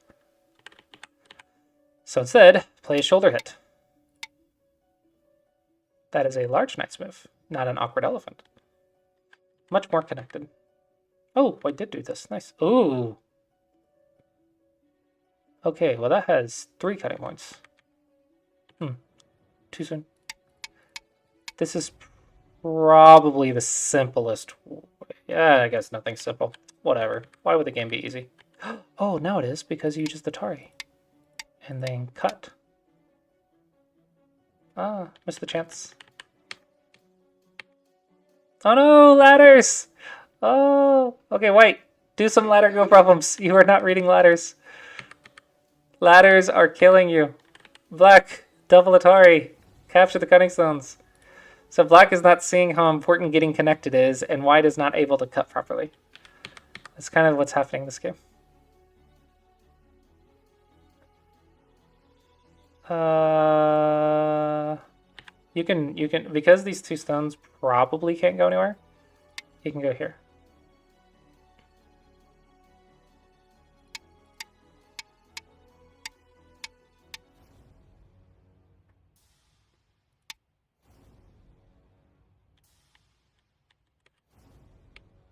Speaker 1: So instead, play a shoulder hit. That is a large knight's move, not an awkward elephant. Much more connected. Oh, I did do this. Nice. Ooh. Okay, well that has 3 cutting points. Too soon. This is probably the simplest way. Yeah, I guess nothing's simple. Whatever. Why would the game be easy? Oh, now it is because you use the Atari. And then cut. Ah, missed the chance. Oh no, ladders! Oh, okay, wait. Do some ladder go problems. You are not reading ladders. Ladders are killing you. Black, double Atari. Capture the cutting stones. So black is not seeing how important getting connected is, and white is not able to cut properly. That's kind of what's happening in this game. You can, because these two stones probably can't go anywhere, you can go here.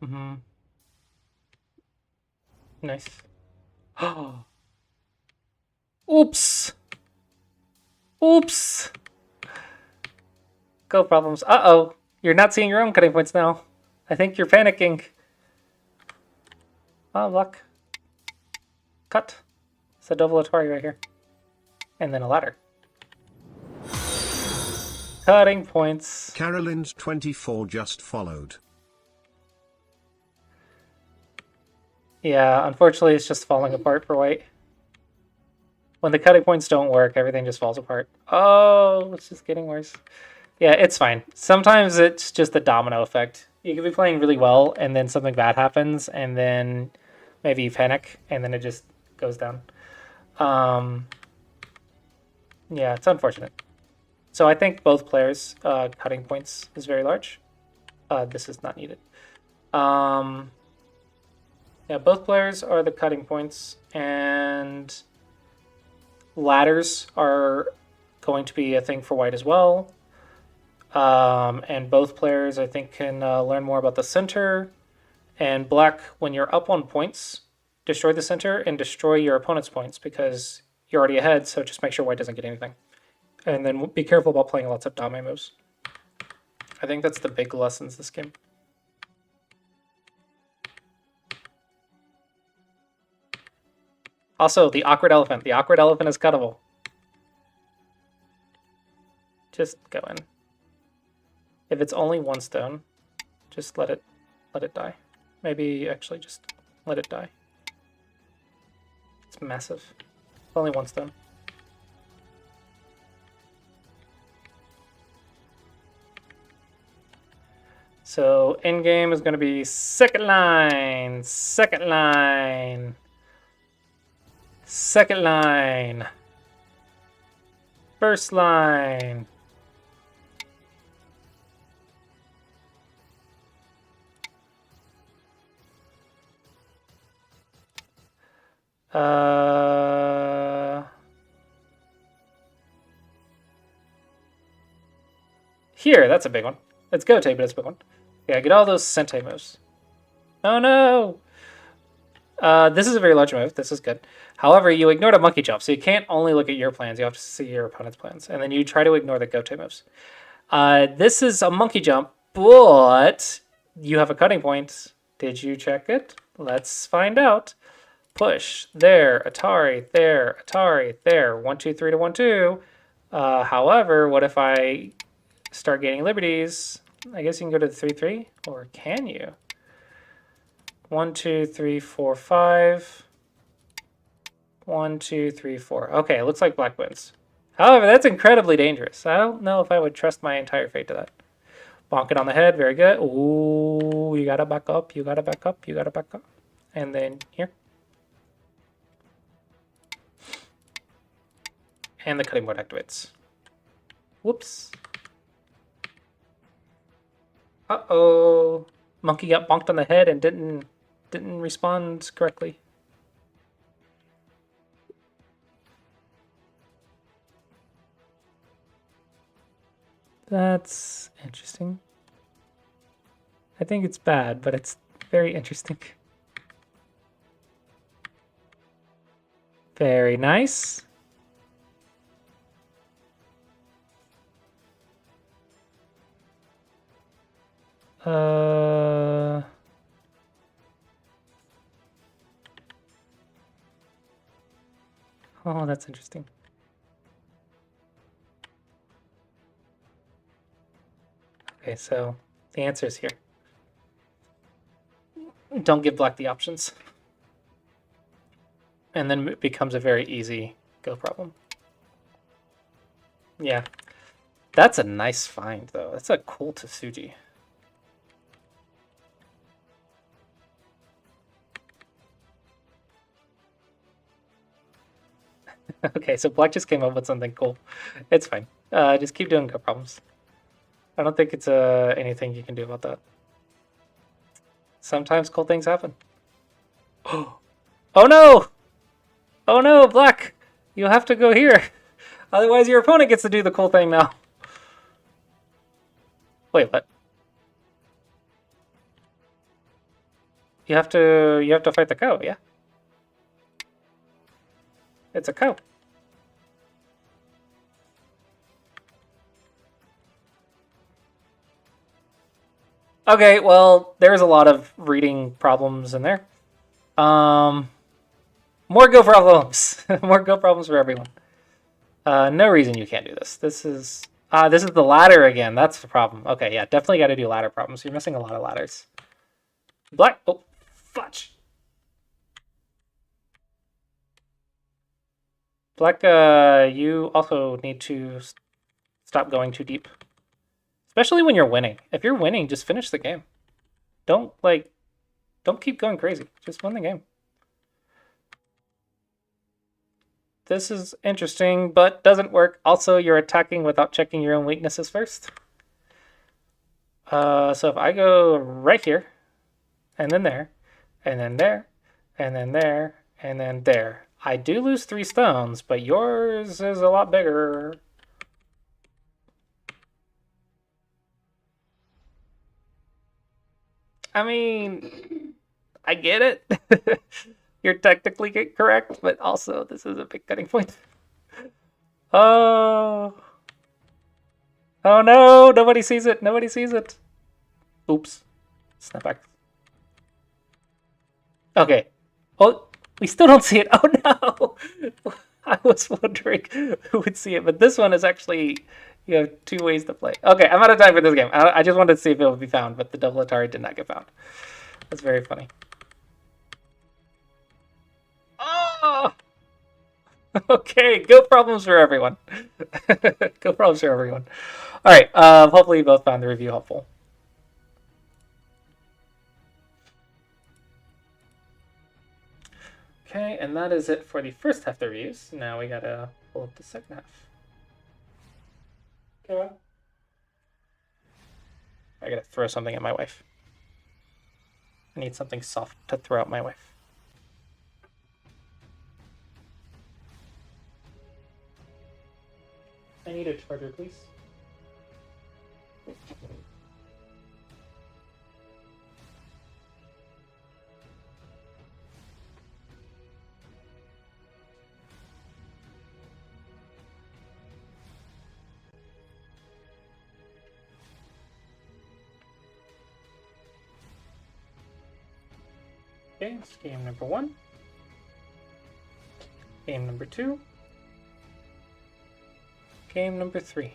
Speaker 1: Mm-hmm. Nice. Oops! Oops! Go problems. Uh-oh. You're not seeing your own cutting points now. I think you're panicking. Oh, luck. Cut. It's a double Atari right here. And then a ladder. Cutting points.
Speaker 3: Carolyn's 24 just followed.
Speaker 1: Yeah, unfortunately it's just falling apart for white. When the cutting points don't work, everything just falls apart. Oh, it's just getting worse. Yeah, it's fine. Sometimes it's just a domino effect. You could be playing really well, and then something bad happens, and then maybe you panic, and then it just goes down. Yeah, it's unfortunate. So I think both players' cutting points is very large. This is not needed. Yeah, both players are the cutting points, and ladders are going to be a thing for white as well. And both players, I think, can learn more about the center. And black, when you're up on points, destroy the center and destroy your opponent's points because you're already ahead, so just make sure white doesn't get anything. And then be careful about playing lots of dame moves. I think that's the big lessons this game. Also, the awkward elephant. The awkward elephant is cuttable. Just go in. If it's only one stone, just let it die. Maybe actually just let it die. It's massive. Only one stone. So end game is going to be second line, second line, second line, first line. Here, that's a big one. It's Gote, but it's a big one. Yeah, get all those Sente moves. Oh no! This is a very large move. This is good. However, you ignored a monkey jump, so you can't only look at your plans. You have to see your opponent's plans. And then you try to ignore the Gote moves. This is a monkey jump, but you have a cutting point. Did you check it? Let's find out. Push. There. Atari. There. Atari. There. 1, 2, 3 to 1, 2. However, what if I start gaining liberties? I guess you can go to the 3, 3. Or can you? 1, 2, 3, 4, 5. 1, 2, 3, 4. Okay, it looks like black wins. However, that's incredibly dangerous. I don't know if I would trust my entire fate to that. Bonk it on the head. Very good. Ooh, you gotta back up. You gotta back up. You gotta back up. And then here. And the cutting board activates. Whoops. Uh-oh. Monkey got bonked on the head and didn't respond correctly. That's interesting. I think it's bad, but it's very interesting. Very nice. Oh, that's interesting. Okay, so the answer is here. Don't give black the options. And then it becomes a very easy go problem. Yeah. That's a nice find, though. That's a cool Tsuji. Okay, so black just came up with something cool. It's fine. Just keep doing go problems. I don't think it's anything you can do about that. Sometimes cool things happen. Oh no! Oh no, black! You have to go here. Otherwise your opponent gets to do the cool thing now. Wait, what? You have to fight the cow, yeah? It's a cow. Okay, well, there's a lot of reading problems in there. More go problems. More go problems for everyone. No reason you can't do this. This is the ladder again. That's the problem. Okay, yeah, definitely got to do ladder problems. You're missing a lot of ladders. Black. Oh, fudge. Black. You also need to stop going too deep, especially when you're winning. If you're winning, just finish the game. Don't keep going crazy. Just win the game. This is interesting, but doesn't work. Also, you're attacking without checking your own weaknesses first. So if I go right here, and then there, and then there, and then there, and then there, I do lose 3 stones, but yours is a lot bigger. I mean, I get it. You're technically correct, but also this is a big cutting point. Oh. Oh no, nobody sees it. Nobody sees it. Oops. Snap back. Okay. Oh, we still don't see it. Oh no. I was wondering who would see it, but this one is actually, you have 2 ways to play. Okay, I'm out of time for this game. I just wanted to see if it would be found, but the double Atari did not get found. That's very funny. Oh! Okay, go problems for everyone. Go problems for everyone. All right, hopefully you both found the review helpful. Okay, and that is it for the first half of the reviews. Now we gotta pull up the second half. Okay. I gotta throw something at my wife. I need something soft to throw at my wife. I need a charger, please. Okay, it's game number 1. Game number 2. Game number 3.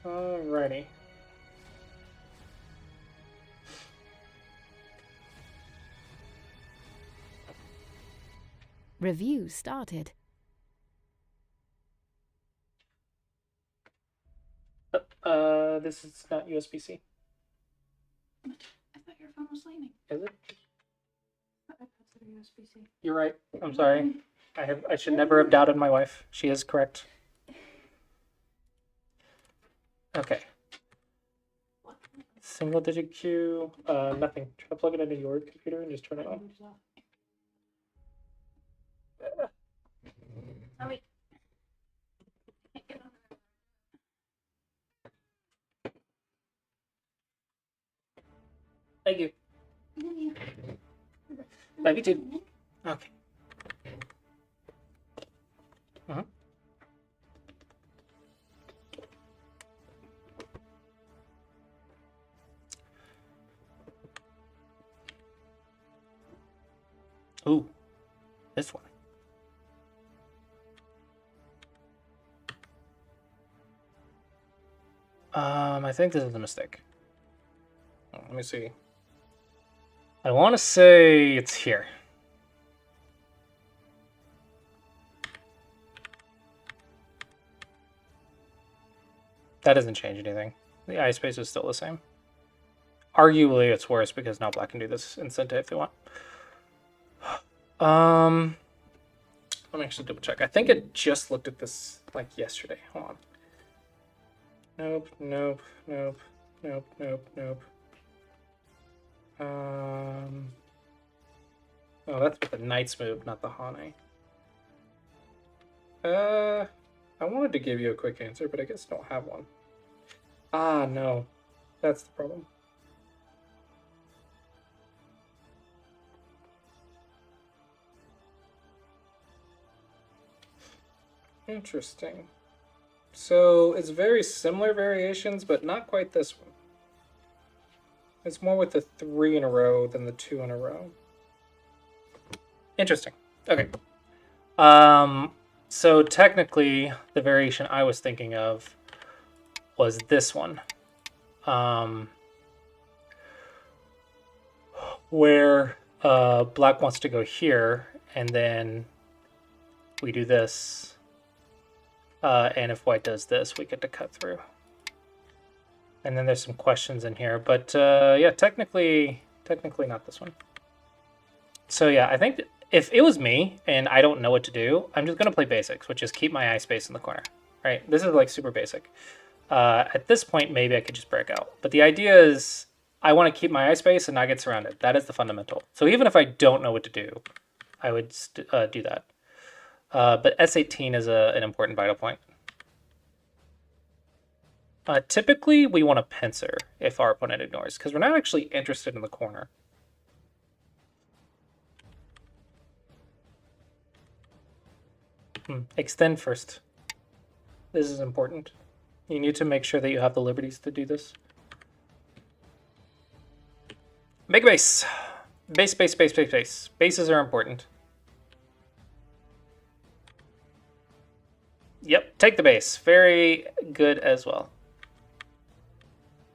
Speaker 1: Alrighty.
Speaker 2: Review started.
Speaker 1: This is not USB-C.
Speaker 4: I thought your phone was lightning.
Speaker 1: Is it?
Speaker 4: I thought iPads are USB-C.
Speaker 1: You're right. I'm sorry. I should never have doubted my wife. She is correct. Okay.
Speaker 4: What?
Speaker 1: Single digit Q. Nothing. Try to plug it into your computer and just turn it on.
Speaker 4: Oh wait. Can't get on there.
Speaker 1: Thank you.
Speaker 4: Yeah.
Speaker 1: Love you too. Okay. Ooh, this one. I think this is a mistake. Let me see. I want to say it's here. That doesn't change anything. The eye space is still the same. Arguably, it's worse because now black can do this instant if they want. Let me actually double check. I think it just looked at this like yesterday. Hold on. Nope, nope, nope, nope, nope, nope. Oh, that's with the knight's move, not the Hane. I wanted to give you a quick answer, but I guess I don't have one. Ah, no. That's the problem. Interesting. So it's very similar variations, but not quite this one. It's more with the 3 in a row than the 2 in a row. Interesting. Okay. So technically, the variation I was thinking of was this one. Where black wants to go here, and then we do this. And if white does this, we get to cut through. And then there's some questions in here, but yeah, technically not this one. So yeah, I think if it was me and I don't know what to do, I'm just gonna play basics, which is keep my eye space in the corner, right? This is like super basic. At this point, maybe I could just break out. But the idea is I want to keep my eye space and not get surrounded. That is the fundamental. So even if I don't know what to do, I would do that. But S18 is an important vital point. Typically, we want to pincer if our opponent ignores, because we're not actually interested in the corner. Extend first. This is important. You need to make sure that you have the liberties to do this. Make a base. Base, base, base, base, base. Bases are important. Yep, take the base. Very good as well.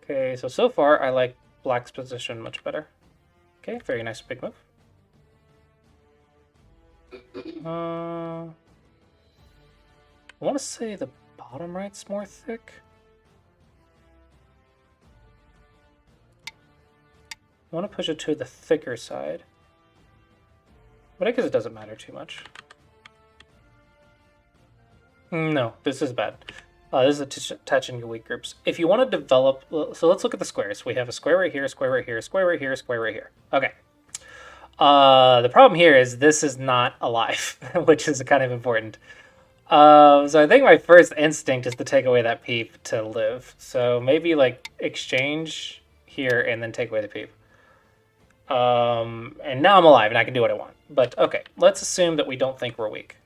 Speaker 1: Okay, so far I like black's position much better. Okay, very nice big move. I want to say the bottom right's more thick. I want to push it to the thicker side. But I guess it doesn't matter too much. No, this is bad. This is attaching your weak groups. If you want to develop... So let's look at the squares. We have a square right here, square right here, square right here, square right here. Okay. The problem here is this is not alive, which is kind of important. So I think my first instinct is to take away that peep to live. So maybe like exchange here and then take away the peep. And now I'm alive and I can do what I want. But okay, let's assume that we don't think we're weak.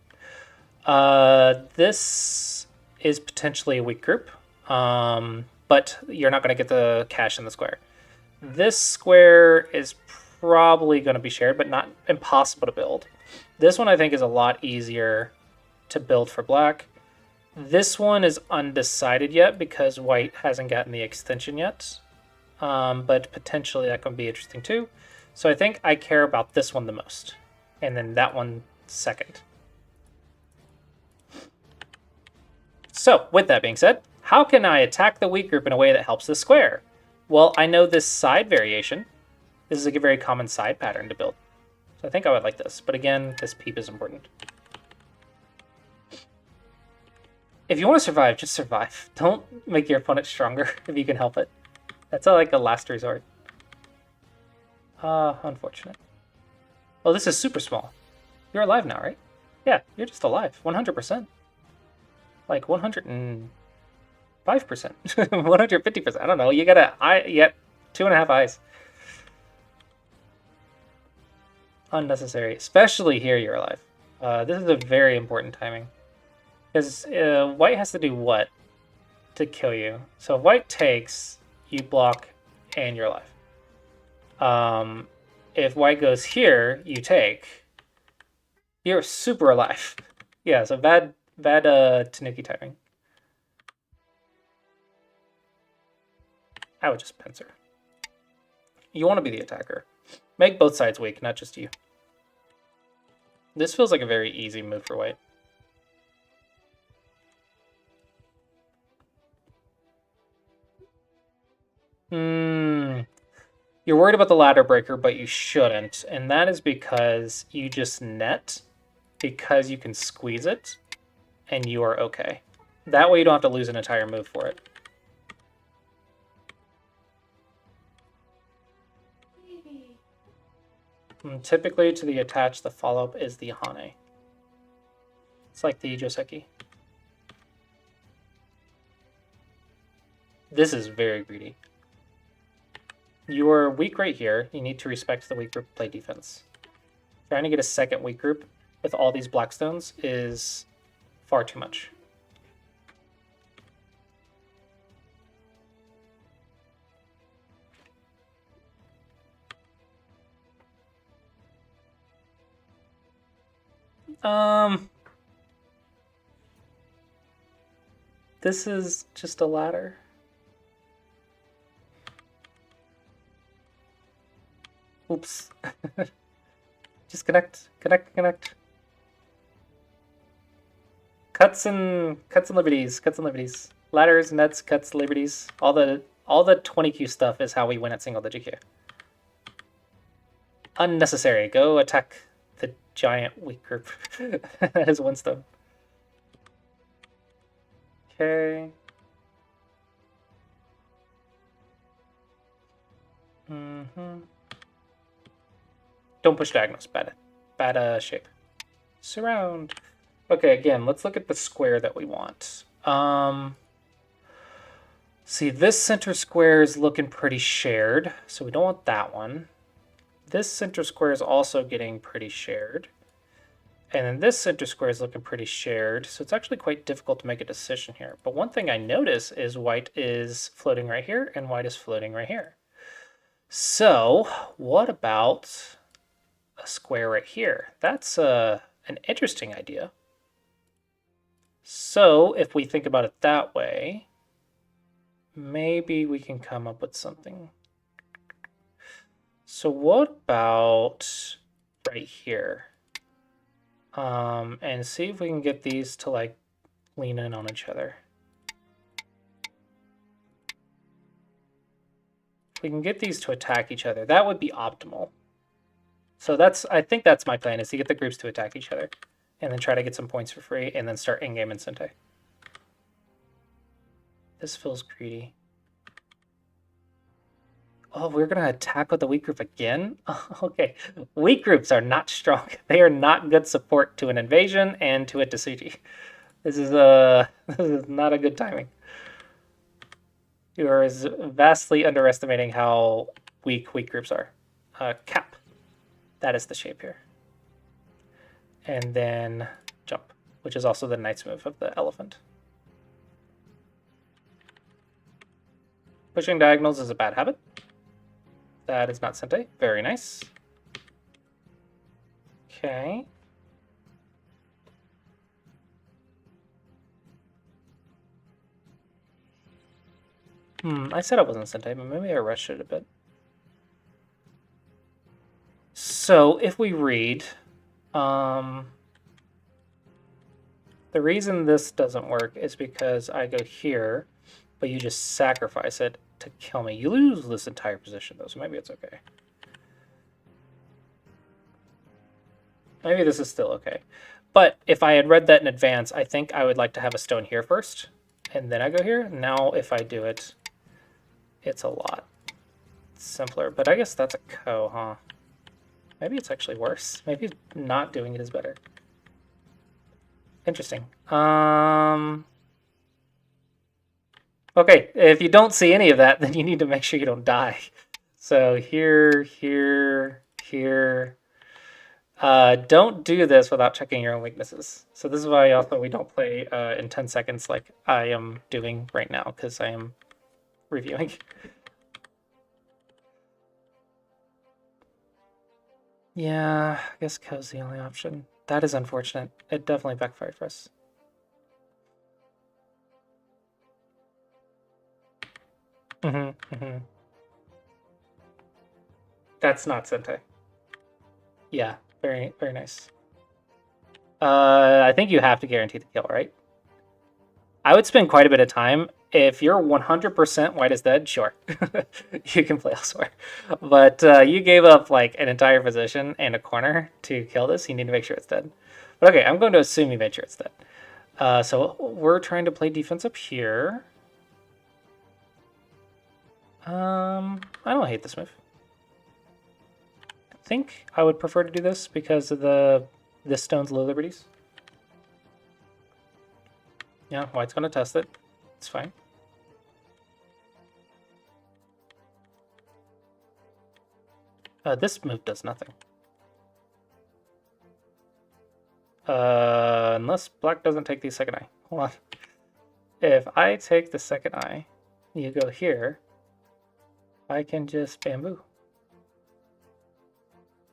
Speaker 1: This is potentially a weak group, but you're not going to get the cash in the square. This square is probably going to be shared, but not impossible to build. This one I think is a lot easier to build for black. This one is undecided yet because white hasn't gotten the extension yet, but potentially that can be interesting too. So I think I care about this one the most, and then that one second. So, with that being said, how can I attack the weak group in a way that helps the square? Well, I know this side variation. This is a very common side pattern to build. So I think I would like this. But again, this peep is important. If you want to survive, just survive. Don't make your opponent stronger if you can help it. That's like a last resort. Unfortunate. Well, this is super small. You're alive now, right? Yeah, you're just alive. 100%. Like 105%, 150%. I don't know. You got a eye, you got 2.5 eyes. Unnecessary, especially here. You're alive. This is a very important timing because white has to do what to kill you. So if white takes, you block, and you're alive. If white goes here, you take, You're super alive. Yeah, so bad Tanuki timing. I would just pincer. You want to be the attacker. Make both sides weak, not just you. This feels like a very easy move for white. You're worried about the ladder breaker, but you shouldn't. And that is because you just net because you can squeeze it and you are okay. That way you don't have to lose an entire move for it. And typically to the attach, the follow-up is the Hane. It's like the Joseki. This is very greedy. You are weak right here. You need to respect the weak group play defense. Trying to get a second weak group with all these blackstones is far too much. This is just a ladder. Oops. Just connect. Cuts and liberties. Ladders, nets, cuts, liberties. All the 20Q stuff is how we win at single digit Q. Unnecessary. Go attack the giant weak group. That is one stone. Okay. Don't push diagonals. Bad shape. Surround. Okay, again, let's look at the square that we want. See, this center square is looking pretty shared, so we don't want that one. This center square is also getting pretty shared. And then this center square is looking pretty shared, so it's actually quite difficult to make a decision here. But one thing I notice is white is floating right here, and white is floating right here. So, what about a square right here? That's an interesting idea. So, if we think about it that way, maybe we can come up with something. So what about right here? And see if we can get these to like lean in on each other. If we can get these to attack each other, that would be optimal. So I think that's my plan, is to get the groups to attack each other and then try to get some points for free and then start in-game in Sente. This feels greedy. Oh, we're going to attack with the weak group again? Okay, weak groups are not strong. They are not good support to an invasion and to a Tsuji. This is not a good timing. You are vastly underestimating how weak groups are. Cap. That is the shape here. And then jump, which is also the knight's move of the elephant. Pushing diagonals is a bad habit. That is not Sente. Very nice. Okay. I said it wasn't Sente, but maybe I rushed it a bit. So if we read, the reason this doesn't work is because I go here, but you just sacrifice it to kill me. You lose this entire position though, so maybe it's okay. Maybe this is still okay. But if I had read that in advance, I think I would like to have a stone here first, and then I go here. Now if I do it, it's a lot simpler. But I guess that's a ko, huh? Maybe it's actually worse. Maybe not doing it is better. Interesting. Okay, if you don't see any of that, then you need to make sure you don't die. So here. Don't do this without checking your own weaknesses. So this is why also we don't play in 10 seconds like I am doing right now, because I am reviewing. Yeah, I guess ko's the only option. That is unfortunate. It definitely backfired for us. That's not Sente. Yeah, very, very nice. I think you have to guarantee the kill, right? I would spend quite a bit of time. If you're 100% white is dead, sure. You can play elsewhere. But you gave up like an entire position and a corner to kill this. You need to make sure it's dead. But okay, I'm going to assume you made sure it's dead. So we're trying to play defense up here. I don't hate this move. I think I would prefer to do this because of this stone's low liberties. Yeah, white's going to test it. It's fine. This move does nothing. Unless black doesn't take the second eye. Hold on. If I take the second eye, you go here, I can just bamboo.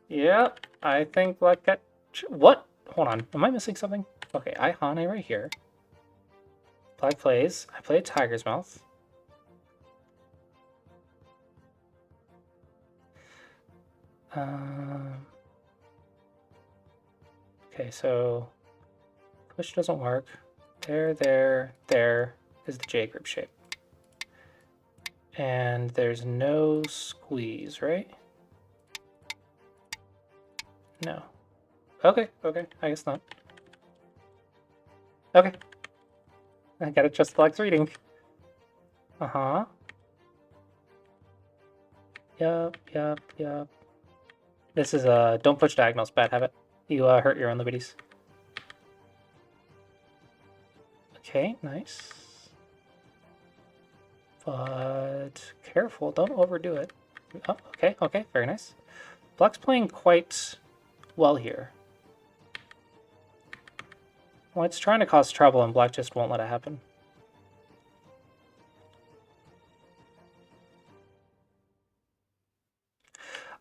Speaker 1: Yep, I think black got... What? Hold on, am I missing something? Okay, I Hane right here. Black plays. I play a tiger's mouth. Okay, so push doesn't work. There is the J group shape. And there's no squeeze, right? No. Okay, I guess not. Okay. I gotta trust black's reading. Uh-huh. Yup. This is don't push diagonals, bad habit. You hurt your own liberties. Okay, nice. But careful, don't overdo it. Oh, okay, very nice. Black's playing quite well here. White's trying to cause trouble and black just won't let it happen.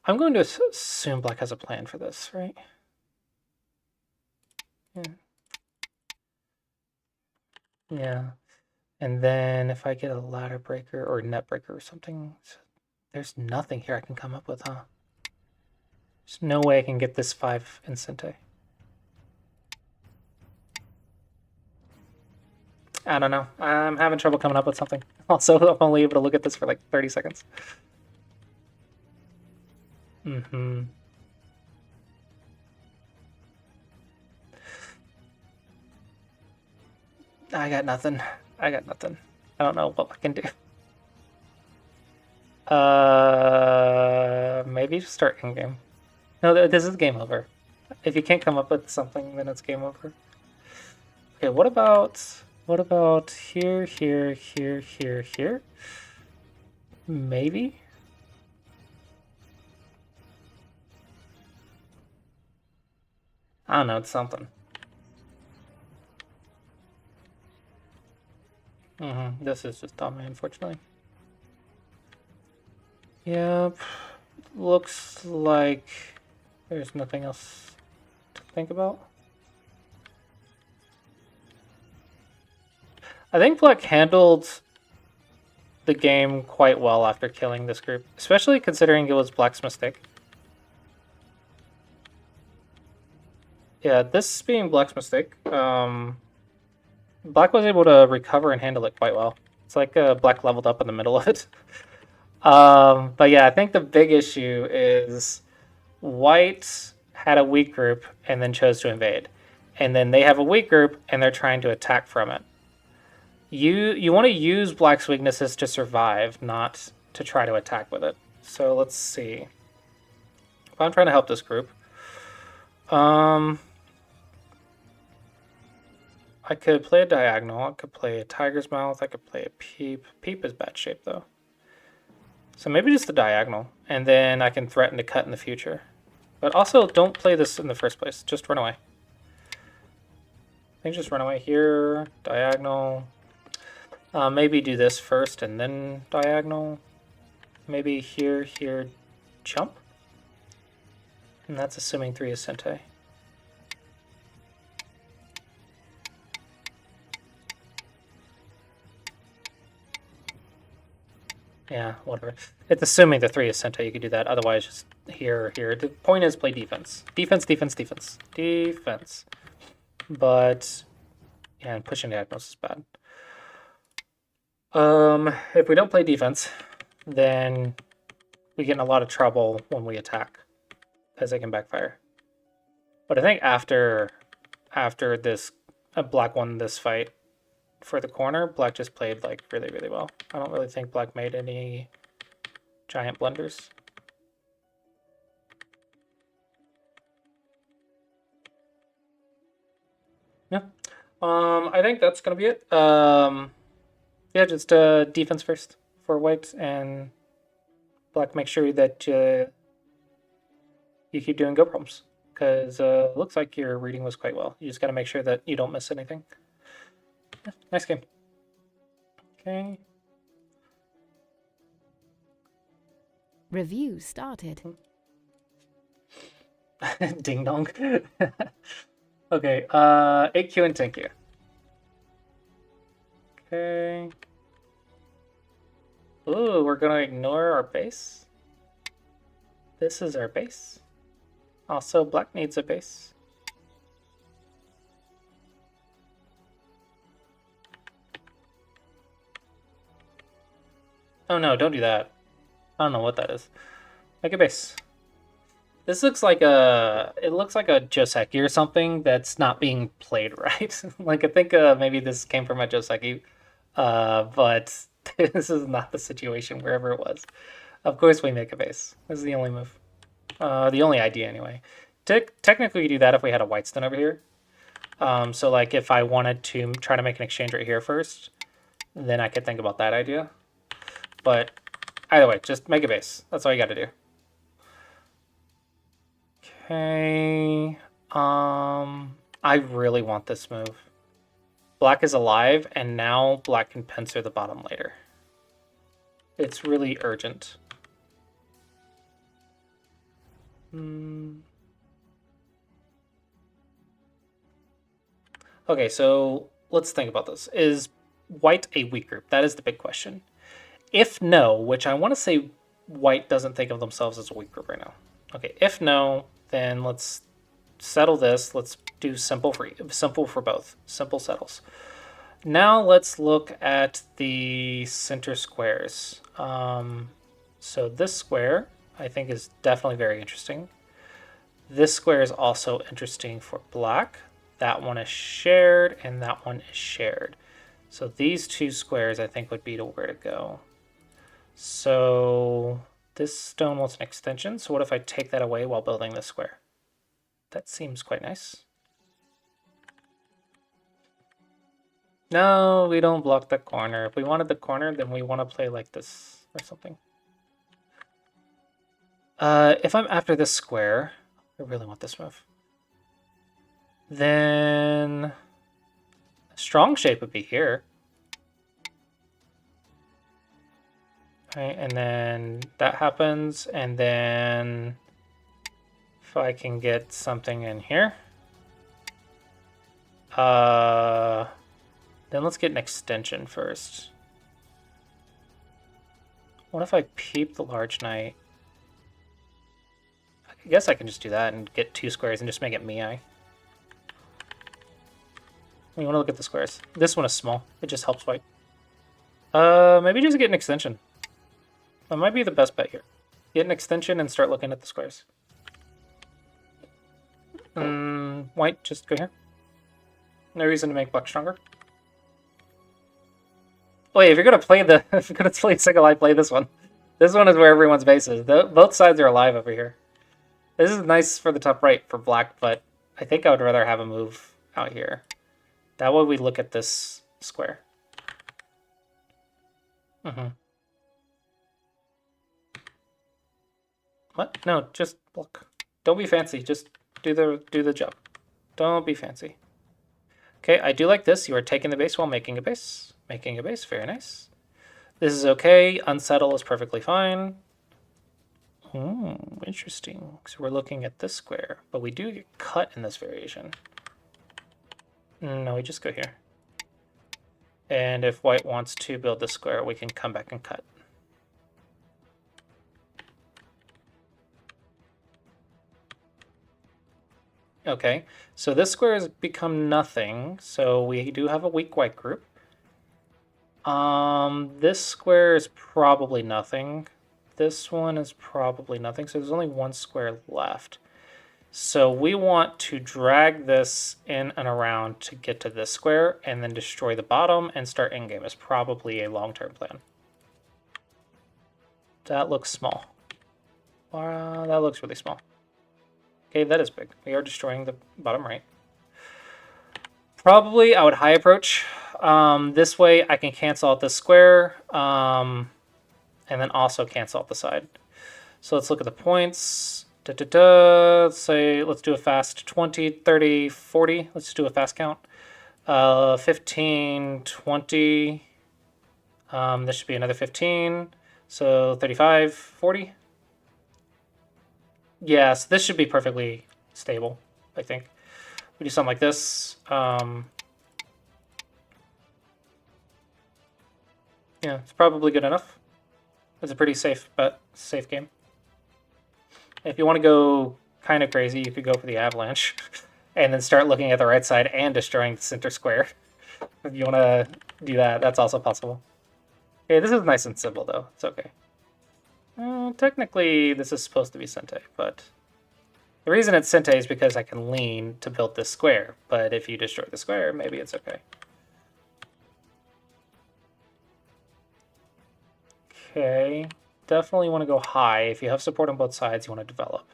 Speaker 1: I'm going to assume black has a plan for this, right? Yeah. And then if I get a ladder breaker or net breaker or something, there's nothing here I can come up with, huh? There's no way I can get this 5 in Sente. I don't know. I'm having trouble coming up with something. Also, I'm only able to look at this for like 30 seconds. I got nothing. I don't know what I can do. Maybe just start in game. No, this is game over. If you can't come up with something, then it's game over. Okay, what about here? Maybe. I don't know, it's something. This is just dumb, unfortunately. Yep. Looks like there's nothing else to think about. I think black handled the game quite well after killing this group, especially considering it was black's mistake. Yeah, this being black's mistake, black was able to recover and handle it quite well. It's like black leveled up in the middle of it. But yeah, I think the big issue is white had a weak group and then chose to invade. And then they have a weak group and they're trying to attack from it. You want to use black's weaknesses to survive, not to try to attack with it. So let's see. If I'm trying to help this group, I could play a diagonal, I could play a tiger's mouth, I could play a peep. Peep is bad shape though. So maybe just the diagonal, and then I can threaten to cut in the future. But also, don't play this in the first place, just run away. I think just run away here, diagonal. Maybe do this first and then diagonal. Maybe here, jump. And that's assuming 3 is Sente. Yeah, whatever. It's assuming the 3 is sent out, you could do that. Otherwise, just here or here. The point is play defense. Defense, defense, defense. Defense. But, yeah, and pushing diagonals is bad. If we don't play defense, then we get in a lot of trouble when we attack, because they can backfire. But I think after this, Black won this fight for the corner. Black just played like really, really well. I don't really think Black made any giant blunders. Yeah. I think that's gonna be it. Yeah, just defense first for white, and Black make sure that you keep doing go problems, because looks like your reading was quite well. You just got to make sure that you don't miss anything. Yeah, nice game. Okay.
Speaker 2: Review started.
Speaker 1: Ding dong. Okay, 8Q and 10Q. Okay. Ooh, we're gonna ignore our base. This is our base. Also, Black needs a base. Oh no, don't do that. I don't know what that is. Make a base. This looks like it looks like a Joseki or something that's not being played right. Like, I think maybe this came from a Joseki, but this is not the situation wherever it was. Of course we make a base. This is the only move. The only idea anyway. Technically we do that if we had a white stone over here. So like if I wanted to try to make an exchange right here first, then I could think about that idea. But either way, just make a base. That's all you got to do. Okay. I really want this move. Black is alive, and now Black can pincer the bottom later. It's really urgent. Okay, so let's think about this. Is white a weak group? That is the big question. If no, which I want to say white doesn't think of themselves as a weak group right now. Okay, if no, then let's settle this. Let's do simple for both. Simple settles. Now let's look at the center squares. So this square, I think, is definitely very interesting. This square is also interesting for Black. That one is shared, and that one is shared. So these two squares, I think, would be to where to go. So this stone wants an extension. So what if I take that away while building this square? That seems quite nice. No, we don't block the corner. If we wanted the corner, then we want to play like this or something. If I'm after this square, I really want this move. Then a strong shape would be here. Right, and then that happens, and then if I can get something in here. Then let's get an extension first. What if I peep the large knight? I guess I can just do that and get 2 squares and just make it Mii. You want to look at the squares. This one is small. It just helps white. Maybe just get an extension. That might be the best bet here. Get an extension and start looking at the squares. White, just go here. No reason to make Black stronger. Wait, if you're gonna play if you're gonna play single eye, play this one. This one is where everyone's base is. Both sides are alive over here. This is nice for the top right for Black, but I think I would rather have a move out here. That way we look at this square. What? No, just block. Don't be fancy. Just do the job. Don't be fancy. Okay, I do like this. You are taking the base while making a base. Making a base, very nice. This is okay. Unsettle is perfectly fine. Interesting. So we're looking at this square, but we do get cut in this variation. No, we just go here. And if white wants to build this square, we can come back and cut. Okay, so this square has become nothing, so we do have a weak white group. This square is probably nothing. This one is probably nothing, so there's only one square left. So we want to drag this in and around to get to this square and then destroy the bottom and start endgame is probably a long-term plan. That looks small. That looks really small. Okay, that is big. We are destroying the bottom right. Probably I would high approach. This way I can cancel out this square and then also cancel out the side. So let's look at the points. Let's say, let's do a fast 20, 30, 40. Let's do a fast count. 15, 20. This should be another 15. So 35, 40. Yeah, so this should be perfectly stable, I think. We do something like this. Yeah, it's probably good enough. It's a pretty safe game. If you want to go kind of crazy, you could go for the avalanche and then start looking at the right side and destroying the center square. If you want to do that, that's also possible. Okay, this is nice and simple, though. It's okay. Technically, this is supposed to be Sente, but the reason it's Sente is because I can lean to build this square, but if you destroy the square, maybe it's okay. Okay, definitely want to go high. If you have support on both sides, you want to develop.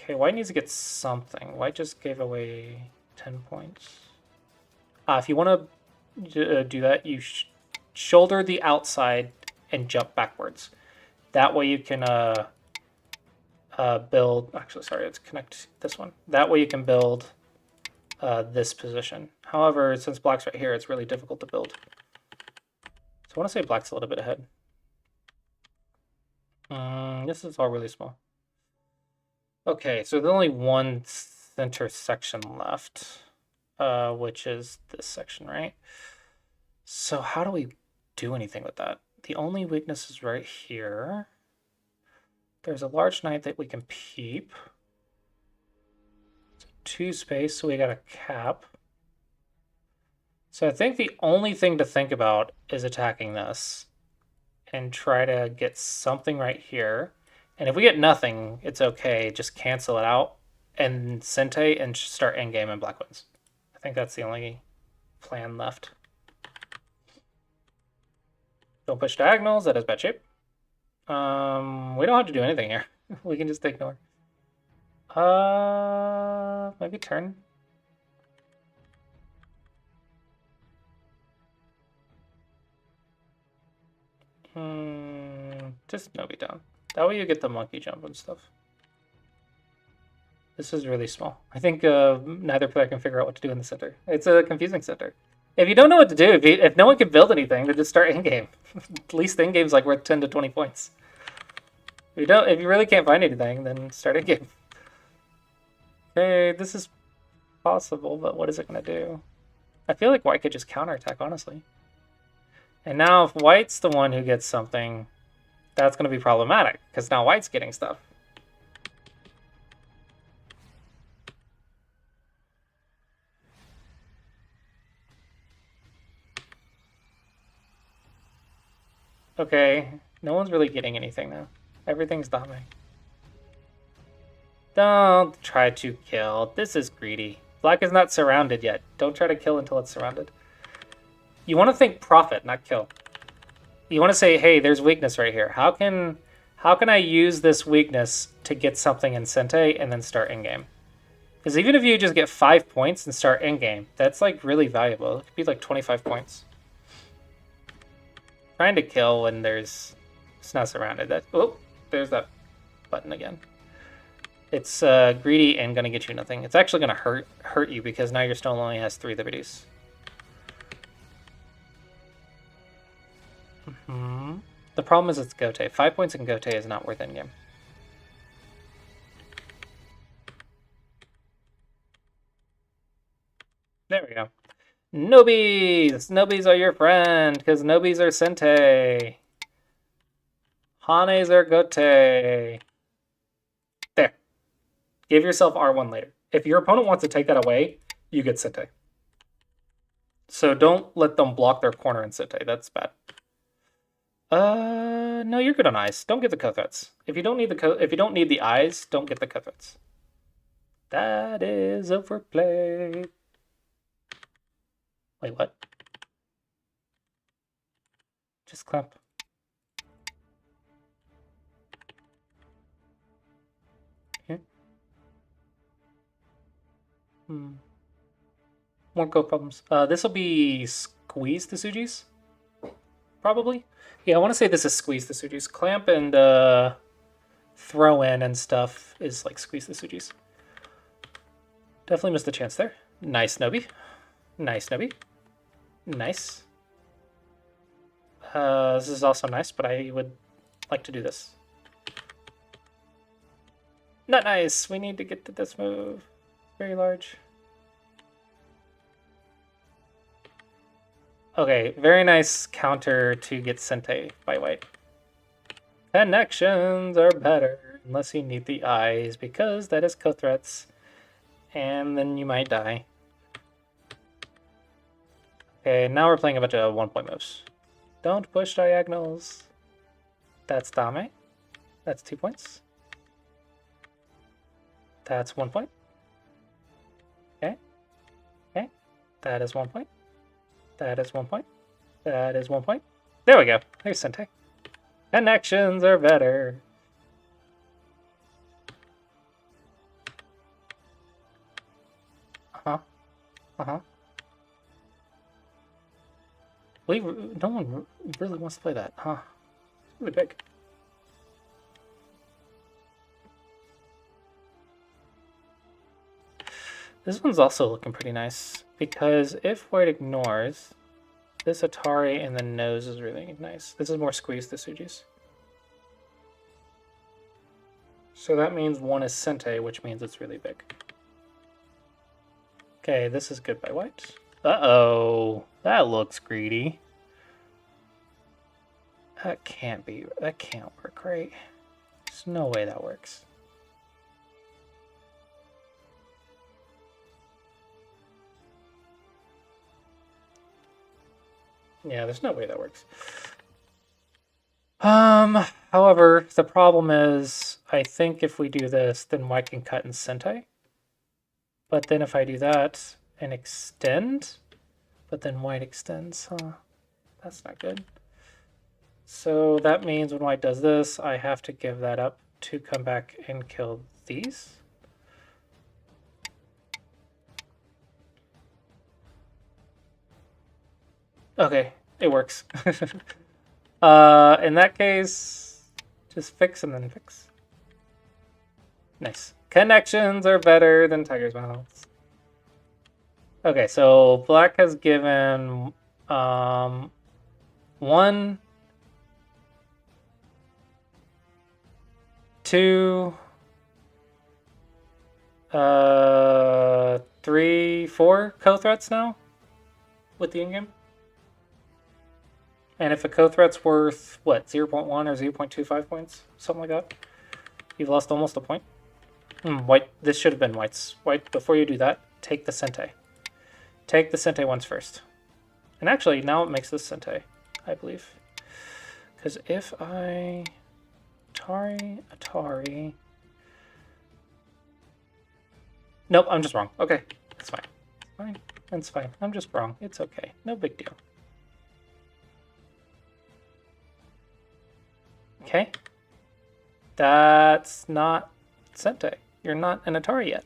Speaker 1: Okay, white needs to get something. White just gave away 10 points. If you want to do that, you shoulder the outside and jump backwards. That way you can build... Actually, sorry, let's connect this one. That way you can build this position. However, since black's right here, it's really difficult to build. So I want to say black's a little bit ahead. This is all really small. Okay, so there's only one center section left, which is this section, right? So how do we do anything with that? The only weakness is right here. There's a large knight that we can peep. It's 2 space, so we got a cap. So I think the only thing to think about is attacking this and try to get something right here. And if we get nothing, it's okay. Just cancel it out and Sente and start endgame and black wins. I think that's the only plan left. Don't push diagonals, that is bad shape. We don't have to do anything here. We can just ignore. Maybe turn. Just Nobi down. That way you get the monkey jump and stuff. This is really small. I think neither player can figure out what to do in the center. It's a confusing center. If you don't know what to do, if no one can build anything, then just start endgame. At least endgame's like worth 10 to 20 points. If you really can't find anything, then start endgame. Okay, this is possible, but what is it gonna do? I feel like white could just counterattack, honestly. And now if white's the one who gets something, that's gonna be problematic, because now white's getting stuff. Okay, no one's really getting anything now. Everything's dying. Don't try to kill. This is greedy. Black is not surrounded yet. Don't try to kill until it's surrounded. You want to think profit, not kill. You want to say, hey, there's weakness right here. How can I use this weakness to get something in Sente and then start endgame? Because even if you just get 5 points and start endgame, that's like really valuable. It could be like 25 points. Trying to kill when it's not surrounded. There's that button again. It's greedy and gonna get you nothing. It's actually gonna hurt you because now your stone only has 3 liberties. The problem is it's Gote. 5 points in Gote is not worth endgame. There we go. Nobis! Nobis are your friend, because Nobis are Sente. Hanes are Gote. Give yourself R1 later. If your opponent wants to take that away, you get Sente. So don't let them block their corner in Sente. That's bad. No, you're good on eyes. Don't get the co-threats. If you don't need the eyes, don't get the co-threats. That is overplay. Wait, what? Just clamp. Here. More go problems. This will be squeeze the Sujis. Probably. Yeah, I want to say this is squeeze the Sujis. Clamp and throw in and stuff is like squeeze the Sujis. Definitely missed the chance there. Nice, Nobi. Nice, Nobi. Nice. This is also nice, but I would like to do this. Not nice. We need to get to this move. Very large. Okay, very nice counter to get Sente by white. Connections are better unless you need the eyes, because that is co-threats. And then you might die. Okay, now we're playing a bunch of 1-point moves. Don't push diagonals. That's Dame. That's 2 points. That's 1 point. Okay. Okay. That is 1 point. That is 1 point. That is 1 point. There we go. There's Sente. Connections are better. Uh-huh. Uh-huh. No one really wants to play that, huh? Really big. This one's also looking pretty nice, because if white ignores, this Atari and the nose is really nice. This is more squeeze the Sujis. So that means one is Sente, which means it's really big. Okay, this is good by white. Uh-oh, that looks greedy. That can't work, right? There's no way that works. Yeah, there's no way that works. However, the problem is, I think if we do this, then white can cut in Sente. But then if I do that and extend, but then white extends, huh? That's not good. So that means when white does this, I have to give that up to come back and kill these. Okay, it works. In that case, just fix and then fix. Nice. Connections are better than tiger's mouths. Okay, so black has given 1, 2, 3, 4 co-threats now with the in-game. And if a co-threat's worth, what, 0.1 or 0.25 points? Something like that. You've lost almost a point. White, this should have been white's. White, before you do that, take the Sente. Take the Sente ones first. And actually, now it makes this Sente, I believe. Because if I... Atari... Nope, I'm just wrong. Okay, that's fine. Fine, that's fine. I'm just wrong. It's okay. No big deal. Okay. That's not Sente. You're not an Atari yet.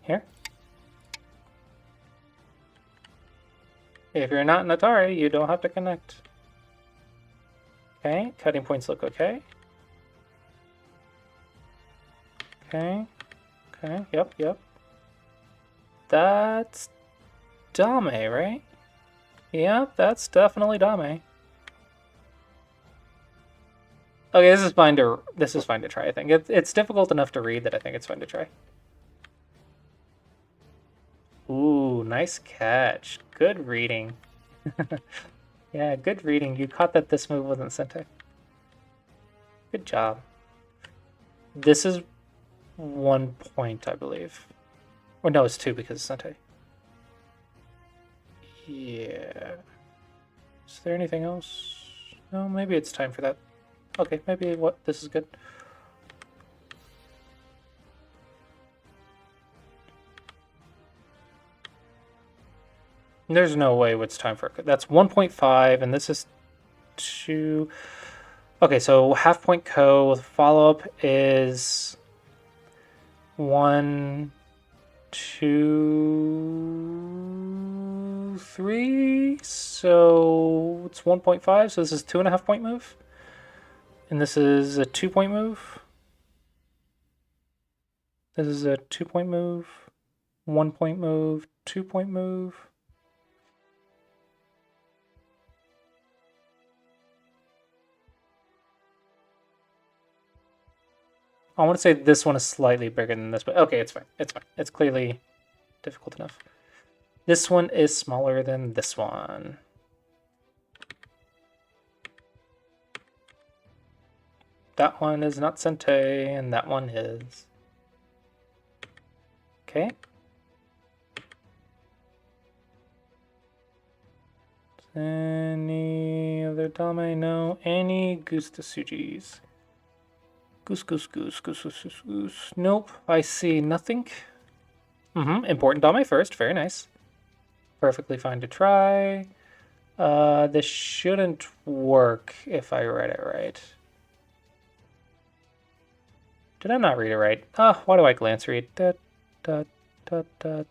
Speaker 1: Here. If you're not an Atari, you don't have to connect. Okay, cutting points look okay. Okay. Okay, yep. That's Dame, right? Yep, that's definitely Dame. Okay, this is fine to try, I think. It's difficult enough to read that I think it's fine to try. Ooh, nice catch. Good reading. Yeah, good reading. You caught that this move wasn't Sente. Good job. This is 1 point, I believe. Or no, it's 2 because it's Sente. Yeah. Is there anything else? No, maybe it's time for that. Okay, maybe this is good. There's no way it's time for it. That's 1.5, and this is 2. Okay, so half point co with follow up is 1, 2, 3. So it's 1.5. So this is 2.5 point move, and this is a 2-point move. This is a 2-point move, 1-point move, 2-point move. I want to say this one is slightly bigger than this, but okay, it's fine. It's fine. It's clearly difficult enough. This one is smaller than this one. That one is not Sente, and that one is. Okay. Any other Dame? No. Any Goose Sujis? Goose, goose, goose, goose, goose, goose, goose. Nope, I see nothing. Important Dame first, very nice. Perfectly fine to try. This shouldn't work if I read it right. Did I not read it right? Why do I glance read? Dot, dot, dot, dot.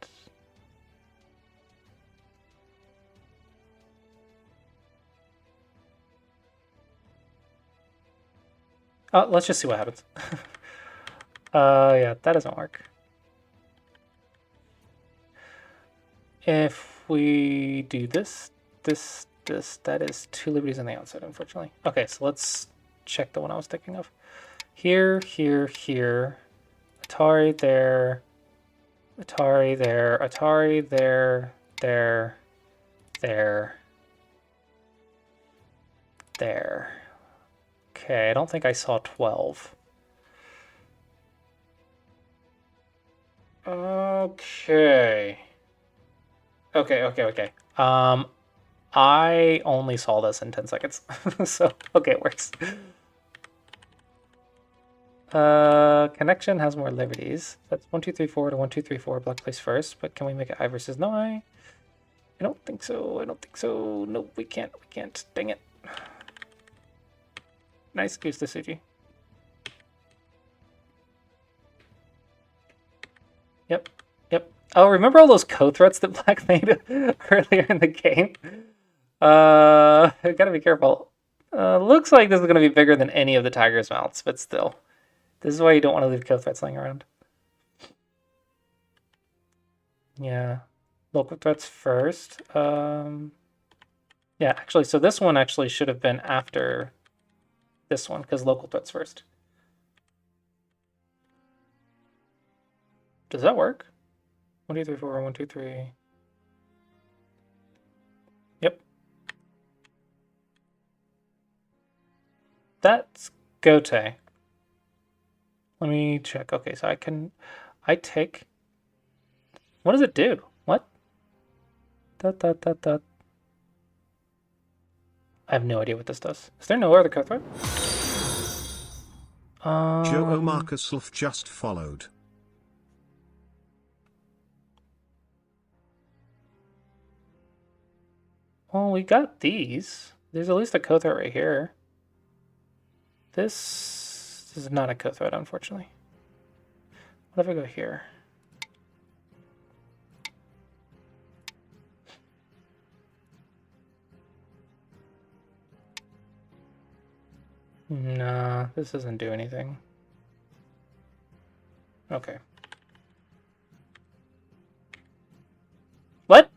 Speaker 1: Let's just see what happens. Yeah, that doesn't work. If we do this, that is 2 liberties on the outside, unfortunately. Okay, so let's check the one I was thinking of. Here, here, here. Atari there. Atari there. Atari there. There. There. There. Okay, I don't think I saw 12. Okay. Okay. I only saw this in 10 seconds. So, okay, it works. Connection has more liberties. That's 1, 2, 3, 4 to 1, 2, 3, 4. Black plays first, but can we make it I versus no I? I don't think so. I don't think so. Nope, we can't. We can't. Dang it. Nice goose to Suji. Yep. Oh, remember all those co-threats that Black made earlier in the game? I gotta be careful. Looks like this is gonna be bigger than any of the tiger's mouths, but still. This is why you don't want to leave co-threats laying around. Yeah. Local threats first. Yeah, actually, so this one actually should have been after this one, because local threats first. Does that work? 1, 2, 3, 4, 1, 2, 3. Yep. That's Gote. Let me check. Okay, so I take. What does it do? What? Dot. I have no idea what this does. Is there no other code threat?
Speaker 3: Joe Marcus just followed.
Speaker 1: Well, we got these. There's at least a code threat right here. This is not a code threat, unfortunately. What if I go here? Nah, this doesn't do anything. Okay. What?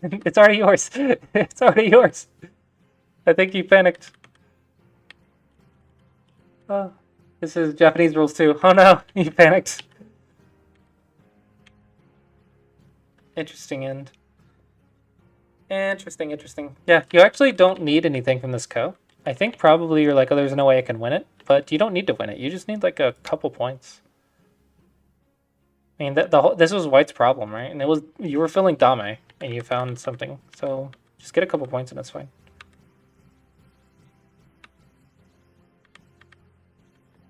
Speaker 1: It's already yours. It's already yours. I think you panicked. Oh, this is Japanese rules too. Oh no, you panicked. Interesting end. Interesting. Yeah, you actually don't need anything from this co. I think probably you're like, oh, there's no way I can win it, but you don't need to win it. You just need like a couple points. I mean, this was White's problem, right? And it was you were filling Dame, and you found something. So just get a couple points and it's fine.